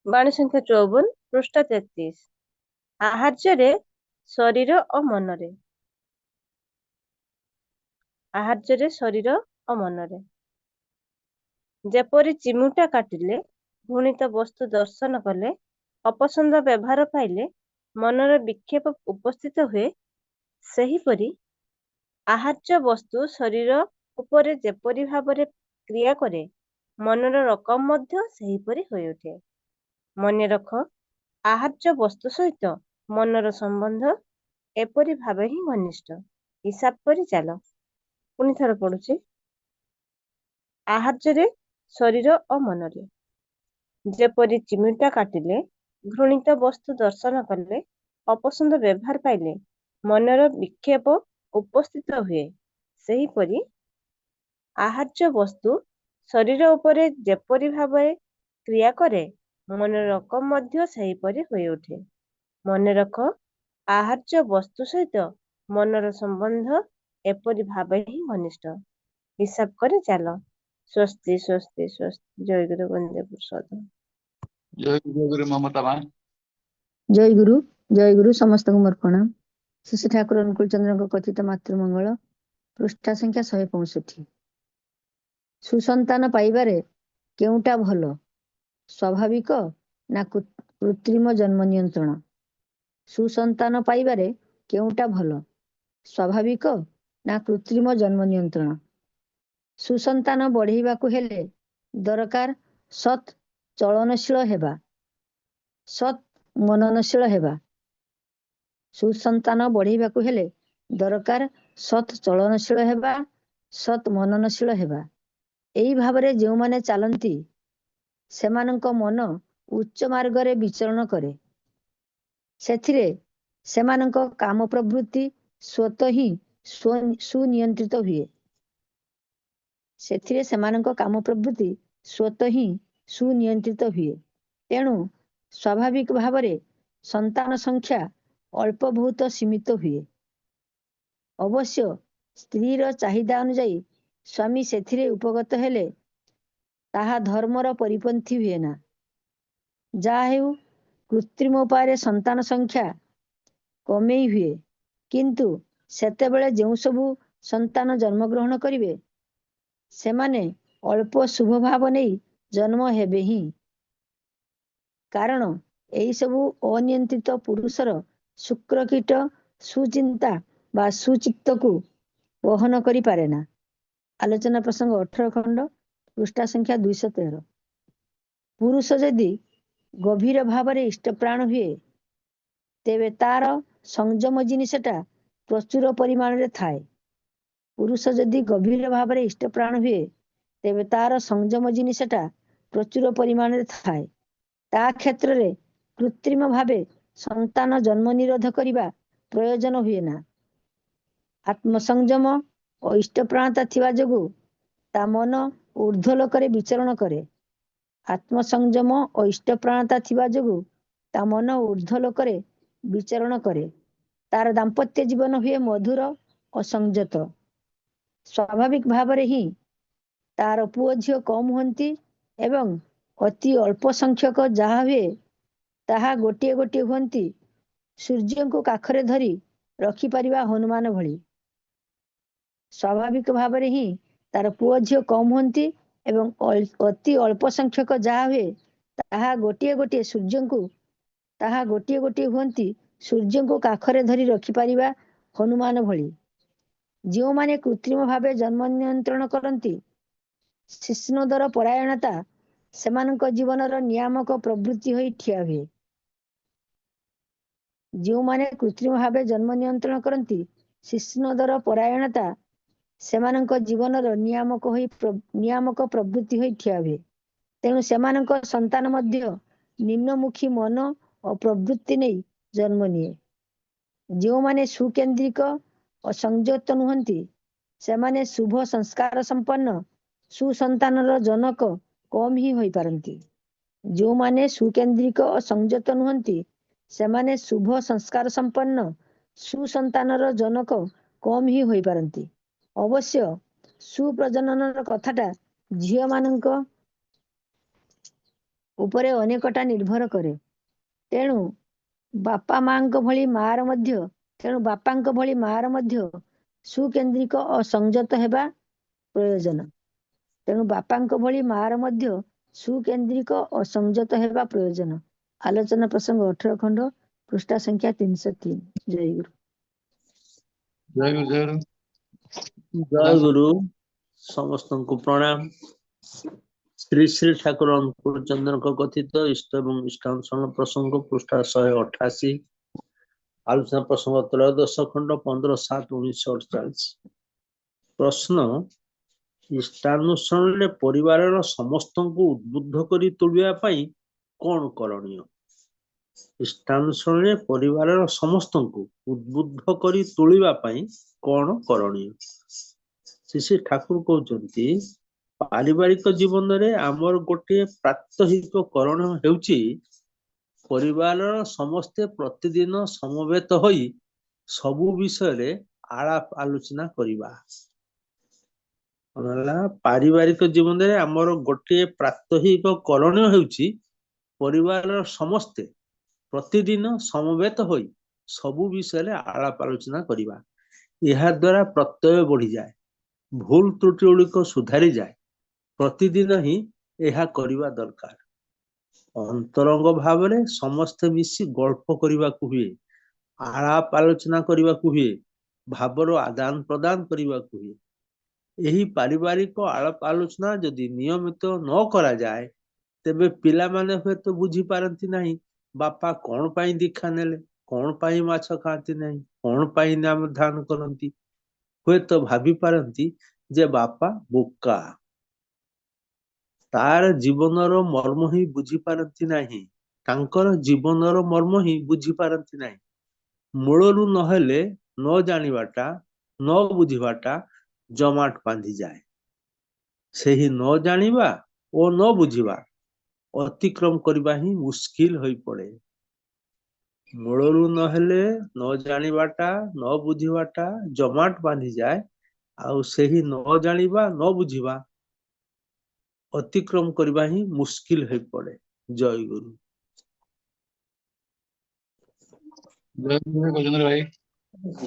ବାଣୀ ସଂଖ୍ୟା 54 ପୃଷ୍ଠା 33। ଆହାର୍ଯ୍ୟରେ ଶରୀର ଓ ମନରେ। ଆହାର୍ଯ୍ୟରେ ଶରୀର ଓ ମନରେ। ଯେପରି ଚିମୁଟା କାଟିଲେ, ଘୃଣିତ ବସ୍ତୁ ଦର୍ଶନ କଲେ, ଅପସନ୍ଦ ବ୍ୟବହାର ପାଇଲେ ମନର ବିକ୍ଷେପ ଉପସ୍ଥିତ ହୁଏ, ସେହିପରି ଆହାର୍ଯ୍ୟ ବସ୍ତୁ ଶରୀର ଉପରେ ଯେପରି ଭାବରେ କ୍ରିୟା କରେ, ମନର ରକମ ମଧ୍ୟ ସେହିପରି ହୋଇଉଠେ। ମନେ ରଖ, ଆହାର୍ଯ୍ୟ ବସ୍ତୁ ସହିତ ମନର ସମ୍ବନ୍ଧ ଏପରି ଭାବେ ହିଁ ଘନିଷ୍ଠ। ହିସାବ କରି ଚାଲ। ପୁଣି ଥରେ ପଢୁଛି। ଆହାର୍ଯ୍ୟରେ ଶରୀର ଓ ମନରେ। ଯେପରି ଚିମୁଟା କାଟିଲେ, ଘୃଣିତ ବସ୍ତୁ ଦର୍ଶନ କଲେ, ଅପସନ୍ଦ ବ୍ୟବହାର ପାଇଲେ ମନର ବିକ୍ଷେପ ଉପସ୍ଥିତ ହୁଏ, ସେହିପରି ଆହାର୍ଯ୍ୟ ବସ୍ତୁ ଶରୀର ଉପରେ ଯେପରି ଭାବରେ କ୍ରିୟା କରେ, ମନର ରକମ ମଧ୍ୟ ସେହିପରି ହୋଇଉଠେ। ମନେ ରଖ, ଆହାର୍ଯ୍ୟ ବସ୍ତୁ ସହିତ ମନର ସମ୍ବନ୍ଧ ଏପରି ଭାବେ ହିଁ ଘନିଷ୍ଠ। ହିସାବ କରି ଚାଲ। ସ୍ୱସ୍ତି ସ୍ୱସ୍ତି ସ୍ୱସ୍ତି। ଜୟ ଗୁରୁ ବନ୍ଦେ ପୁରୁଷୋତ୍ତମ। ଜୟ ଗୁରୁ ମମତା ମା। ଜୟ ଗୁରୁ ସମସ୍ତଙ୍କୁ ମୋର ପ୍ରଣାମ। ଶିଶୁ ଠାକୁର ଅନୁକୂଳ ଚନ୍ଦ୍ରଙ୍କ କଥିତ ମାତୃମଙ୍ଗଳ ପୃଷ୍ଠା ସଂଖ୍ୟା 165। ସୁସନ୍ତାନ ପାଇବାରେ କେଉଁଟା ଭଲ, ସ୍ୱାଭାବିକ ନା କୃତ୍ରିମ ଜନ୍ମ ନିୟନ୍ତ୍ରଣ? ସୁସନ୍ତାନ ପାଇବାରେ କେଉଁଟା ଭଲ, ସ୍ୱାଭାବିକ ନା କୃତ୍ରିମ ଜନ୍ମ ନିୟନ୍ତ୍ରଣ? ସୁସନ୍ତାନ ବଢେଇବାକୁ ହେଲେ ଦରକାର ସତ୍ ଚଳନଶୀଳ ହେବା, ସତ୍ ମନନଶୀଳ ହେବା। ସୁସନ୍ତାନ ବଢେଇବାକୁ ହେଲେ ଦରକାର ସତ୍ ଚଳନଶୀଳ ହେବା, ସତ୍ ମନନଶୀଳ ହେବା। ଏହି ଭାବରେ ଯେଉଁମାନେ ଚାଲନ୍ତି ସେମାନଙ୍କ ମନ ଉଚ୍ଚ ମାର୍ଗରେ ବିଚରଣ କରେ। ସେଥିରେ ସେମାନଙ୍କ କାମ ପ୍ରବୃତ୍ତି ସ୍ୱତଃ ହିଁ ସୁନିୟନ୍ତ୍ରିତ ହୁଏ। ସେଥିରେ ସେମାନଙ୍କ କାମ ପ୍ରବୃତ୍ତି ସ୍ୱତଃ ହିଁ ସୁନିୟନ୍ତ୍ରିତ ହୁଏ। ତେଣୁ ସ୍ୱାଭାବିକ ଭାବରେ ସନ୍ତାନ ସଂଖ୍ୟା ଅଳ୍ପ ବହୁତ ସୀମିତ ହୁଏ। ଅବଶ୍ୟ ସ୍ତ୍ରୀର ଚାହିଦା ଅନୁଯାୟୀ ସ୍ୱାମୀ ସେଥିରେ ଉପଗତ ହେଲେ ତାହା ଧର୍ମର ପରିପନ୍ଥୀ ହୁଏ ନା। ଯାହା ହେଉ, କୃତ୍ରିମ ଉପାୟରେ ସନ୍ତାନ ସଂଖ୍ୟା କମେଇ ହୁଏ, କିନ୍ତୁ ସେତେବେଳେ ଯେଉଁ ସବୁ ସନ୍ତାନ ଜନ୍ମଗ୍ରହଣ କରିବେ ସେମାନେ ଅଳ୍ପ ଶୁଭ ଭାବ ନେଇ ଜନ୍ମ ହେବେ ହିଁ। କାରଣ ଏହି ସବୁ ଅନିୟନ୍ତ୍ରିତ ପୁରୁଷର ଶୁକ୍ରକୀଟ ସୁଚିନ୍ତା ବା ସୁଚିତ୍ତକୁ ବହନ କରିପାରେ ନା। ଆଲୋଚନା ପ୍ରସଙ୍ଗ 18 ଖଣ୍ଡ ପୃଷ୍ଠା ସଂଖ୍ୟା 213। ପୁରୁଷ ଯଦି ଗଭୀର ଭାବରେ ଇଷ୍ଟପ୍ରାଣ ହୁଏ, ତେବେ ତାର ସଂଯମ ଜିନିଷଟା ପ୍ରଚୁର ପରିମାଣରେ ଥାଏ। ପୁରୁଷ ଯଦି ଗଭୀର ଭାବରେ ଇଷ୍ଟପ୍ରାଣ ହୁଏ, ତେବେ ତାର ସଂଯମ ଜିନିଷଟା ପ୍ରଚୁର ପରିମାଣରେ ଥାଏ। ତା କ୍ଷେତ୍ରରେ କୃତ୍ରିମ ଭାବେ ସନ୍ତାନ ଜନ୍ମ ନିରୋଧ କରିବା ପ୍ରୟୋଜନ ହୁଏ ନା। ଆତ୍ମସଂଯମ ଓ ଇଷ୍ଟପ୍ରାଣତା ଥିବା ଯୋଗୁଁ ତା ମନ ଊର୍ଧ୍ୱ ଲୋକରେ ବିଚରଣ କରେ। ଆତ୍ମସଂଯମ ଓ ଇଷ୍ଟପ୍ରାଣତା ଥିବା ଯୋଗୁଁ ତା ମନ ଊର୍ଧ୍ୱ ଲୋକରେ ବିଚରଣ କରେ। ତାର ଦାମ୍ପତ୍ୟ ଜୀବନ ହୁଏ ମଧୁର ଓ ସଂଯତ। ସ୍ୱାଭାବିକ ଭାବରେ ହିଁ ତାର ପୁଅ ଝିଅ କମ ହୁଅନ୍ତି ଏବଂ ଅତି ଅଳ୍ପ ସଂଖ୍ୟକ ଯାହା ହୁଏ ତାହା ଗୋଟିଏ ଗୋଟିଏ ହୁଅନ୍ତି ସୂର୍ଯ୍ୟଙ୍କୁ କାଖରେ ଧରି ରଖିପାରିବା ହନୁମାନ ଭଳି। ସ୍ୱାଭାବିକ ଭାବରେ ହିଁ ତାର ପୁଅ ଝିଅ କମ ହୁଅନ୍ତି ଏବଂ ଅତି ଅଳ୍ପ ସଂଖ୍ୟକ ଯାହା ହୁଏ ତାହା ଗୋଟିଏ ଗୋଟିଏ ହୁଅନ୍ତି ସୂର୍ଯ୍ୟଙ୍କୁ କାଖରେ ଧରି ରଖିପାରିବା ହନୁମାନ ଭଳି। ଯେଉଁମାନେ କୃତ୍ରିମ ଭାବେ ଜନ୍ମ ନିୟନ୍ତ୍ରଣ କରନ୍ତି, ଶିଶ୍ନୋଦର ପରାୟଣତା ସେମାନଙ୍କ ଜୀବନର ନିୟାମକ ପ୍ରବୃତ୍ତି ହୋଇ ଠିଆ ହୁଏ। ଯେଉଁମାନେ କୃତ୍ରିମ ଭାବେ ଜନ୍ମ ନିୟନ୍ତ୍ରଣ କରନ୍ତି, ଶିଶୁନଦର ପରାୟଣତା ସେମାନଙ୍କ ଜୀବନର ନିୟାମକ ପ୍ରବୃତ୍ତି ହୋଇ ଠିଆ ହୁଏ। ତେଣୁ ସେମାନଙ୍କ ସନ୍ତାନ ମଧ୍ୟ ନିମ୍ନମୁଖୀ ମନ ଓ ପ୍ରବୃତ୍ତି ନେଇ ଜନ୍ମ ନିଏ। ଯେଉଁମାନେ ସୁକେନ୍ଦ୍ରିକ ଓ ସଂଯତ ନୁହନ୍ତି, ସେମାନେ ଶୁଭ ସଂସ୍କାର ସମ୍ପନ୍ନ ସୁସନ୍ତାନର ଜନକ କମ୍ ହିଁ ହୋଇପାରନ୍ତି। ଯେଉଁମାନେ ସୁକେନ୍ଦ୍ରିକ ଓ ସଂଯତ ନୁହନ୍ତି, ସେମାନେ ଶୁଭ ସଂସ୍କାର ସମ୍ପନ୍ନ ସୁସନ୍ତାନର ଜନକ କମ୍ ହିଁ ହୋଇପାରନ୍ତି। ଅବଶ୍ୟ ସୁପ୍ରଜନନର କଥାଟା ଝିଅମାନଙ୍କ ଉପରେ ଅନେକଟା ନିର୍ଭର କରେ। ତେଣୁ ବାପାଙ୍କ ଭଳି ମାଆର ମଧ୍ୟ ସୁକେନ୍ଦ୍ରିକ ଓ ସଂଯତ ହେବା ପ୍ରୟୋଜନ। ଆଲୋଚନା ପ୍ରସଙ୍ଗ 18 ଖଣ୍ଡ, ପୃଷ୍ଠା ସଂଖ୍ୟା 303। ଜୟ ଗୁରୁ। ଜୟ ଗୁରୁ ଜୟ ଗୁରୁ। ଜୟ ଗୁରୁ ସମସ୍ତଙ୍କୁ ପ୍ରଣାମ। ଶ୍ରୀ ଶ୍ରୀ ଠାକୁର ଅନୁକୂଳ ଚନ୍ଦ୍ରଙ୍କ କଥିତ ଇଷ୍ଟ ଏବଂ ଇଷ୍ଟାନୁସରଣ ପ୍ରସଙ୍ଗ ପୃଷ୍ଠା 188। ଆଲୋଚନା ପ୍ରସଙ୍ଗ 13 ଖଣ୍ଡ 15/7/1948। ପ୍ରଶ୍ନ, ଇଷ୍ଟାନୁସରଣରେ ପରିବାରର ସମସ୍ତଙ୍କୁ ଉଦ୍ବୁଦ୍ଧ କରି ତୋଳିବା ପାଇଁ କଣ କରଣୀୟ? ଇଷ୍ଟାନୁସରଣରେ ପରିବାରର ସମସ୍ତଙ୍କୁ ଉଦ୍ବୁଦ୍ଧ କରି ତୋଳିବା ପାଇଁ କଣ କରଣୀୟ? ଶ୍ରୀ ଠାକୁର କହୁଛନ୍ତି, ପାରିବାରିକ ଜୀବନରେ ଆମର ଗୋଟିଏ ପ୍ରାତ୍ୟହିକ କରଣ ହେଉଛି ପରିବାରର ସମସ୍ତେ ପ୍ରତିଦିନ ସମବେତ ହୋଇ ସବୁ ବିଷୟରେ ଆଳାପ ଆଲୋଚନା କରିବା। ପାରିବାରିକ ଜୀବନରେ ଆମର ଗୋଟିଏ ପ୍ରାତ୍ୟହିକ କରଣ ହେଉଛି ପରିବାରର ସମସ୍ତେ ପ୍ରତିଦିନ ସମବେତ ହୋଇ ସବୁ ବିଷୟରେ ଆଳାପ ଆଲୋଚନା କରିବା। ଏହା ଦ୍ୱାରା ପ୍ରତ୍ୟୟ ବଢିଯାଏ, ଭୁଲ ତ୍ରୁଟି ଗୁଡ଼ିକ ସୁଧାରିଯାଏ। ପ୍ରତିଦିନ ହିଁ ଏହା କରିବା ଦରକାର। ଅନ୍ତରଙ୍ଗ ଭାବରେ ସମସ୍ତେ ମିଶି ଗଳ୍ପ କରିବାକୁ ହୁଏ, ଆଳାପ ଆଲୋଚନା କରିବାକୁ ହୁଏ, ଭାବର ଆଦାନ ପ୍ରଦାନ କରିବାକୁ ହୁଏ। ଏହି ପାରିବାରିକ ଆଳାପ ଆଲୋଚନା ଯଦି ନିୟମିତ ନ କରାଯାଏ, ତେବେ ପିଲାମାନେ ହୁଏତ ବୁଝିପାରନ୍ତି ନାହିଁ ବାପା କଣ ପାଇଁ ଦୀକ୍ଷା ନେଲେ, କଣ ପାଇଁ ମାଛ ଖାଆନ୍ତି ନାହିଁ, କଣ ପାଇଁ ନାମ ଧ୍ୟାନ କରନ୍ତି। ହୁଏତ ଭାବି ପାରନ୍ତି ଯେ ବାପା ବୋକା, ତାର ଜୀବନର ମର୍ମ ହିଁ ବୁଝିପାରନ୍ତି ନାହିଁ, ତାଙ୍କର ଜୀବନର ମର୍ମ ହିଁ ବୁଝିପାରନ୍ତି ନାହିଁ। ମୂଳରୁ ନହେଲେ ନ ଜାଣିବାଟା, ନ ବୁଝିବାଟା ଜମାଟ ବାନ୍ଧିଯାଏ। ସେହି ନ ଜାଣିବା ଓ ନ ବୁଝିବା ଅତିକ୍ରମ କରିବା ହିଁ ମୁସ୍କିଲ ହୋଇପଡେ। ମୂଳରୁ ନହେଲେ ନ ଜାଣିବାଟା, ନ ବୁଝିବାଟା ଜମାଟ ବାନ୍ଧିଯାଏ, ଆଉ ସେହି ନ ଜାଣିବା ନ ବୁଝିବା ଅତିକ୍ରମ କରିବା ହିଁ ମୁସ୍କିଲ ହୋଇପଡେ। ଜୟ ଗୁରୁ। ଜୟ ଗୁରୁ ଗଜେନ୍ଦ୍ର ଭାଇ।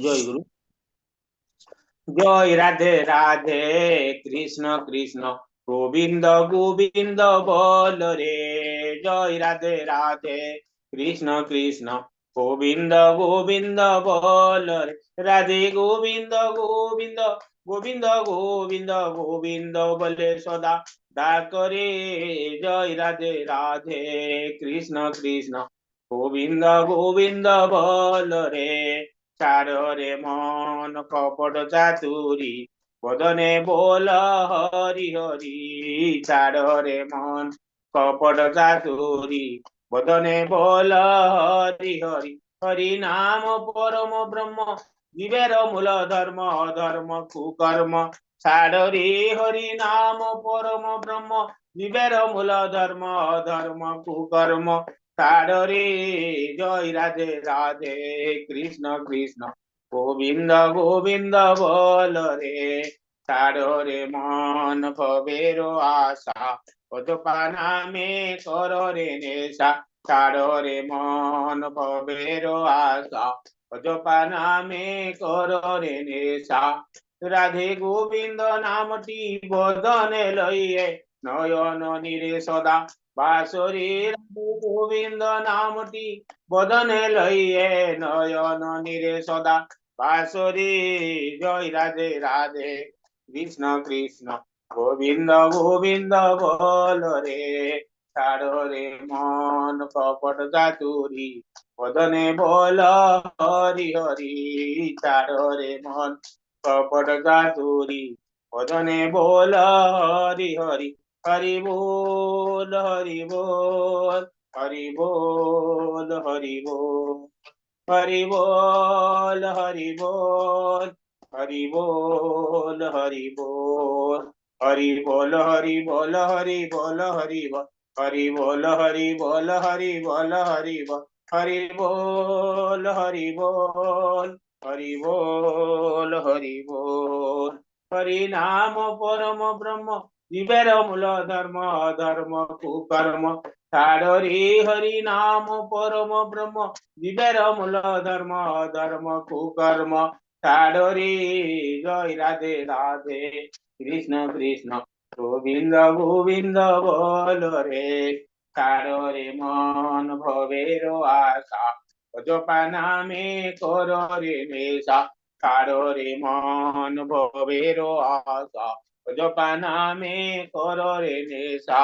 জয় গুরু। জয় রাধে রাধে, কৃষ্ণ কৃষ্ণ গোবিন্দ গোবিন্দ বল রে। জয় রাধে রাধে, কৃষ্ণ কৃষ্ণ গোবিন্দ গোবিন্দ বল রে। রাধে গোবিন্দ গোবিন্দ গোবিন্দ গোবিন্দ গোবিন্দ বলে সদা ডাক রে। জয় রাধে রাধে, কৃষ্ণ কৃষ্ণ গোবিন্দ গোবিন্দ বল রে। ছাড় রে মন কপট চাতুরি, বদনে বল হরি হরি। ছাড় রে মন কপট চাতুরি, বদনে বল হরি হরি। হরি নাম পরম ব্রহ্ম, জীবের মূল ধর্ম, অধর্ম কুকর্ম। ছাড় রে হরি নাম পরম ব্রহ্ম, জীবের মূল ধর্ম, অধর্ম কুকর্ম। ছাড় রে। জয় রাধে রাধে, কৃষ্ণ কৃষ্ণ গোবিন্দ গোবিন্দ বল রে। ছাড় রে মন ভবের আশা, অজপা নামে কর রে নেশা। ছাড় রে মন ভবের আশা, অজপা নামে কর রে নেশা। রাধে গোবিন্দ নামটি বদনে লইয়ে, নয়ন নিরে সদা বাসরে। রাধে গোবিন্দ নামটি বদনে লইয়ে, নয়ন নিরে সদা বাসরে। জয় রাধে রাধে, কৃষ্ণ কৃষ্ণ গোবিন্দ গোবিন্দ বল রে, ছাড়ো রে মন কপট চাতুরি, বদনে বল হরি হরি, ছাড়ো রে মন কপট চাতুরি, বদনে বল হরি হরি। হরি বল হরি বল, হরি বল হরি বল, হরি বল হরি বল, হরি বল হরি বল, হরি বল হরি বল হরি বল হরি বল, হরি বল হরি বল হরি বল হরি বল, হরি বল হরি বল, হরি বল হরি বল। হরি নাম পরম ব্রহ্ম, জীবের মূল ধর্ম, ধর্ম কুকর্ম ছাড় রে। হরি নাম পরম ব্রহ্ম, জীবের মূল ধর্ম, ধর্ম কুকর্ম ছাড় রে। জয় রাধে রাধে, কৃষ্ণ কৃষ্ণ গোবিন্দ গোবিন্দ বল রে, ছাড় রে মন ভবের আশা, অজপা নামে কর রে নেশা, ছাড় রে মন ভবের আশা, অজপা নামে কর রে নেশা।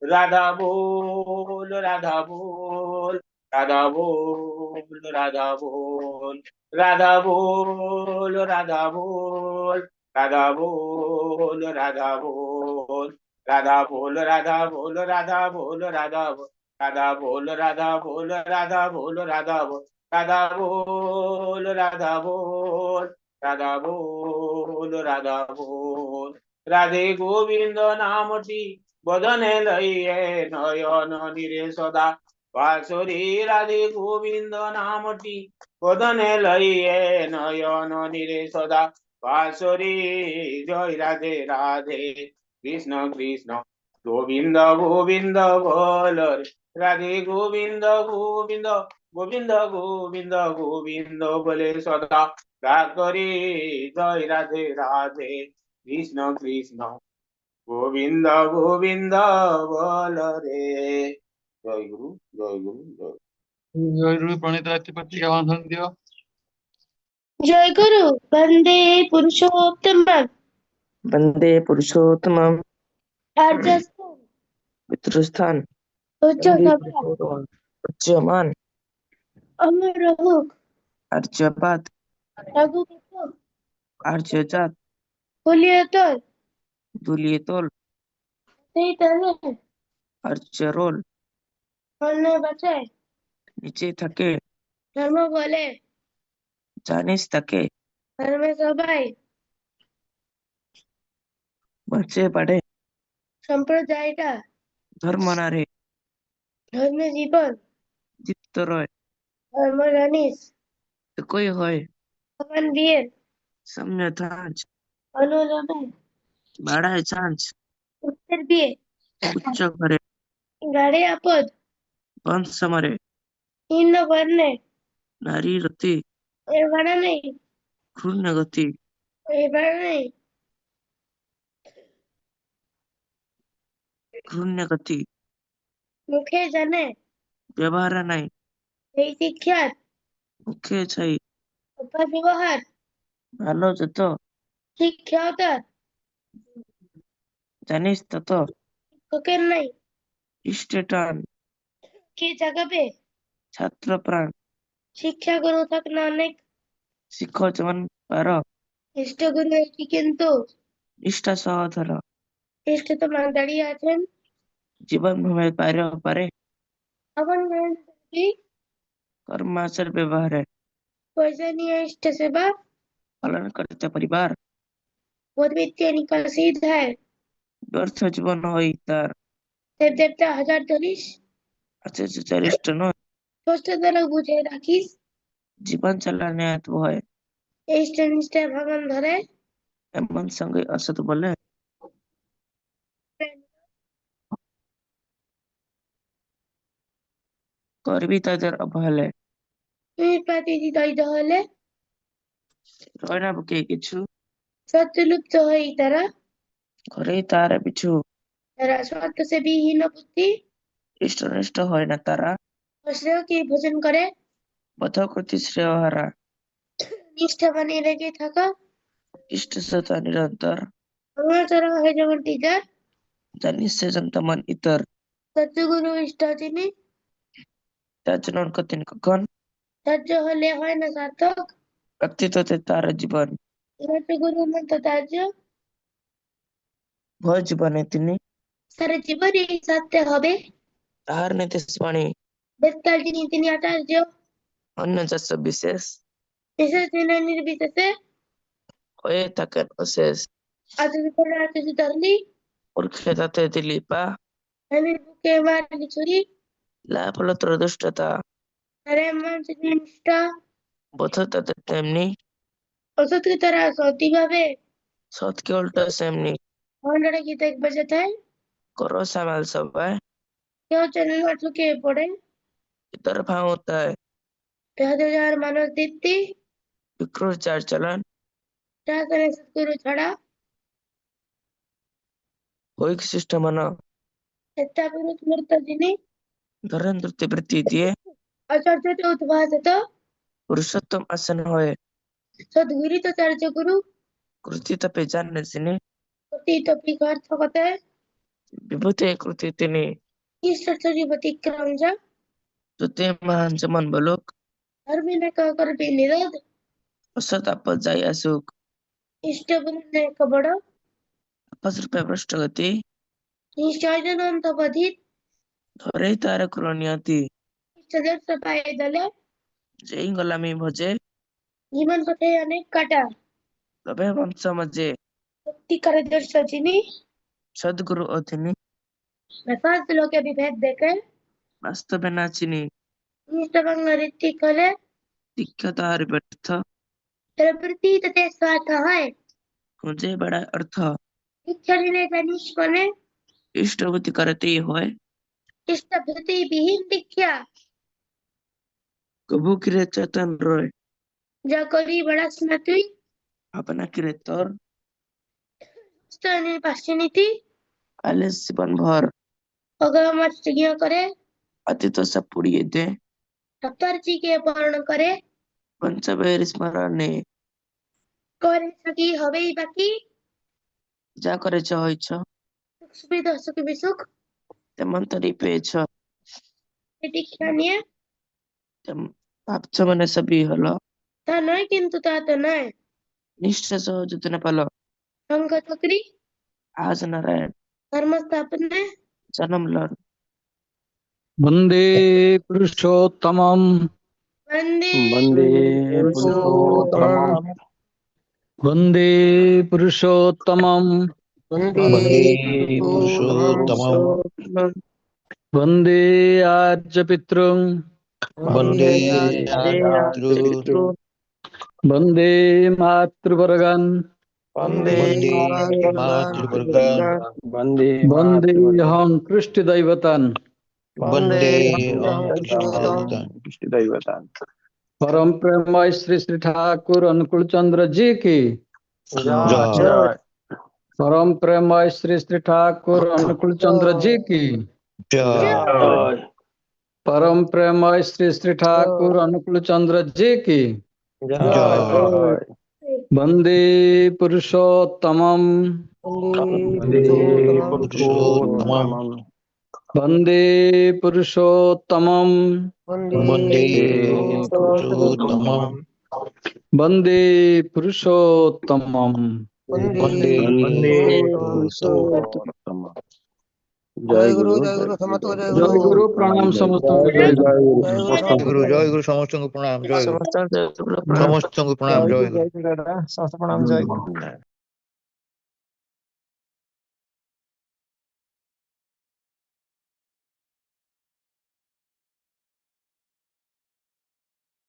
রাধা বল রাধা বল, রাধা বল রাধা বল, রাধা বল রাধা বল, রাধা বল রাধা বল, রাধা বল রাধা বল, রাধা বল রাধা বল, রাধা বল রাধা বল, রাধা বল রাধা বল, রাধা বল রাধা বল, রাধা বল রাধা বল। রাধে গোবিন্দ নামটি বদনে লইয়ে নয়ন নিরে সদা, বাসুরি রাধে গোবিন্দ নামটি বদনে লইয়ে নয়ন নিরে সদা, বাসুরি। জয় রাধে রাধে, কৃষ্ণ কৃষ্ণ গোবিন্দ গোবিন্দ বল রে, রাধে গোবিন্দ গোবিন্দ গোবিন্দ গোবিন্দ গোবিন্দ বলে সদা রাগ করে। জয় রাধে রাধে, কৃষ্ণ কৃষ্ণ গোবিন্দ গোবিন্দ বল রে। জয় গুরু জয় গুরু জয়। জয় গুরু প্রণীত রাত্রি পত্রিকা বন্ধন দিও। জয় গুরু। বন্দে পুরুষোত্তম, वन्दे पुरुषोत्तमम् আর্যস্থান, पितृस्थान উচ্চ वन्दे সভা, पुरुषोत्तमम् उच्यमान অমর রহুক, आर्यपाद রঘুপত, आर्यजात কুলিয়তর, दुलियतोल সেই তানে, आर्यरोल অন্য বাঁচায়, নিচে থাকে ধর্ম বলে, জানিস তাকে ধর্মে সবাই, বাঁচে পারে সম্প্রদায়টা, ধর্ম না রে ধর্মে জীবন, দীপ্ত রয় ধর্ম জানিস, একই হয় সমান বীর, সামনে ধাঁচ অনুরমে, বাড়ায় চাঁচ উত্তর বিয়ে, উচ্চ করে গাড়ে আপদ, বংশ মারে হীন বর্ণে, নারী রতি এর ভাড়া নেই, ঘূর্ণ গতি এর ভাড়া নেই, ঘূর্ণ গতি মুখে জানে, ব্যবহার নাই এই শিক্ষার, মুখে ছাই অভ্যাস ব্যবহার, ভালো যত শিক্ষাতার, জানিস তত শিক্ষকের নাই, ইষ্টে টান কে জাগাবে, ছাত্র প্রাণ শিক্ষা গুরু থাক না অনেক, শিক্ষ যেমন পার ইষ্ট গুরু একই কিন্তু, নিষ্ঠা সহ ধর ইষ্ট তোমার দাঁড়িয়ে আছেন, জীবন ভূমে পারে পারে এখন জানেন কি? কর্মাচার ব্যবহারে পয়সা নিয়ে इष्ट सेवा পালন করতে পরিবার बहुत वित्तीय निकासी है, ব্যর্থ জীবন হই তার देव देवता हजार धनिश আছে চরিষ্ঠ নয় ষষ্ঠ দ্বারা বুঝে রাখিস, জীবন চালানে এত হয় ইষ্ট নিষ্ঠা ভাঙন ধরে, এমন সঙ্গে অসৎ বলে করবি তাদের অবহেলে প্রতি হৃদয় হলে রয় না বুকে কিছু সত্যলুপ্ত হই তারা, ঘরেই তার পিছু তারা সত্য সে বিহীন বুদ্ধি, ইষ্টনিষ্ঠ হয় না তারা শ্রেয় কি ভোজন করে, বধ করতে শ্রেয় হারা নিষ্ঠা বানিয়ে রেখে থাকা, ইষ্ট সতা নিরন্তর Samacara hai jangan tiga. dan niశ్చయం teman itar Satu guru ishta chini. তার কতিন কখন Tajjo hole hoy na sarthak. ব্যক্তিত্বতে তার জীবন Satu guru manta tajjo. ভয় জীবনে তিনি Sare jibari satte hobe. তাহার নীতিবাণী Betkal jini tini atarjo. অন্য চাষ বিশেষ Bises dina nirbisese. হয়ে থাকেন অশেষ Atu kora atu tarli. মূর্খে তাতে দিলি পা Amir buke marli churi. লাভ হলো তোর দুষ্টতা Sare man chini nishta. বোধ তাদের তেমনি Osat ki tarah soti babe. সৎকে উল্টো সেমনি Hondara ki tek bajat hai. করো সামাল সবাই Kyo channel matlu ke pode. ইতর ভাঙতায় Hajar manos ditti. বিক্রোশ চার চালান Shasana Sadguru chhada. হৈক সৃষ্ট মন Etta purut murta jini. Dharendra বৃত্তি দিয়ে Acharya to udvasato. পুরুষোত্তম আসন হয়ে Sadguru to charja guru. কৃতি তপে জানেন তিনি Koti to pikartha kate. বিভূতি কৃতি তিনি Ishtasari batikramja. তুতে মহান যেমন বলুক Dharmina ka karbi nirad. অসৎ আপদ যাই আসুক Ishta bunne ka bada. আপস রূপে ভ্রষ্ট গতি Nishchajananta padhit. ধরেই তার কুলনিয়তি Ishtajar sapaye dale. যেই গোলামি ভজে Jiman pathe anek kata. তবে বংশ মজে Bhakti karajar sajini. সদ্গুরু অধীনী Nafas loke bibhed dekhe. বাস্তবে না চিনি Ishta bangla ritik hole. দীক্ষা তাহার ব্যর্থ Pravriti tate swatha hai. খুঁজে বেড়ায় অর্থ Ikcharine janish kone. ইষ্টভূতি করতেই হয় Ishta bhriti bihin dikhya. কবু কিরে চেতন রয় Ja kori badas na tui. আপনা কিরে তোর Stani pashiniti. আলে জীবন ভর Ogamar stigya kare. অতীত সব পুড়িয়ে দে Saptarji ke parna kare. পঞ্চবের স্মরণে Kore saki hobei baki. যা করেছ হয়েছ Sukh subidha sukh bisukh. তেমন তারই পেয়েছ Dikhya niye. ভাবছ মানে সবই হলো Ta noy kintu ta to noy. নিশ্চয় সহযোগিতা না পালো Sangha chakri. আজ নারায়ণ Dharma stapane. জন্ম লন वन्दे पुरुषोत्तमम् Vande. वन्दे पुरुषोत्तमम् वन्दे पुरुषोत्तमम् वन्दे पुरुषोत्तमम् वन्दे आर्यपितृं वन्दे मातृ वन्दे मातृवर्गान् वन्दे मातृवर्गान् वन्दे वन्दे अहं कृष्टदैवतान् वन्दे कृष्णदैवतान् कृष्णदैवतान् परम प्रेम श्री श्री ठाकुर अनुकूल चंद्र जी की जय परम प्रेम श्री श्री ठाकुर अनुकूल चंद्र जी की जय परम प्रेम श्री श्री ठाकुर अनुकूल चंद्र जी की जय वंदे पुरुषोत्तमम् वन्दे पुरुषोत्तमम् वंदे पुरुषोत्तमम् वन्दे पुरुषोत्तमम् वंदे पुरुषोत्तमम् वन्दे पुरुषोत्तमम् जय गुरु जय गुरु प्रणाम समस्त जय गुरु जय गुरु समस्त प्रणाम जय गुरु समस्त प्रणाम जय गुरु समस्त प्रणाम जय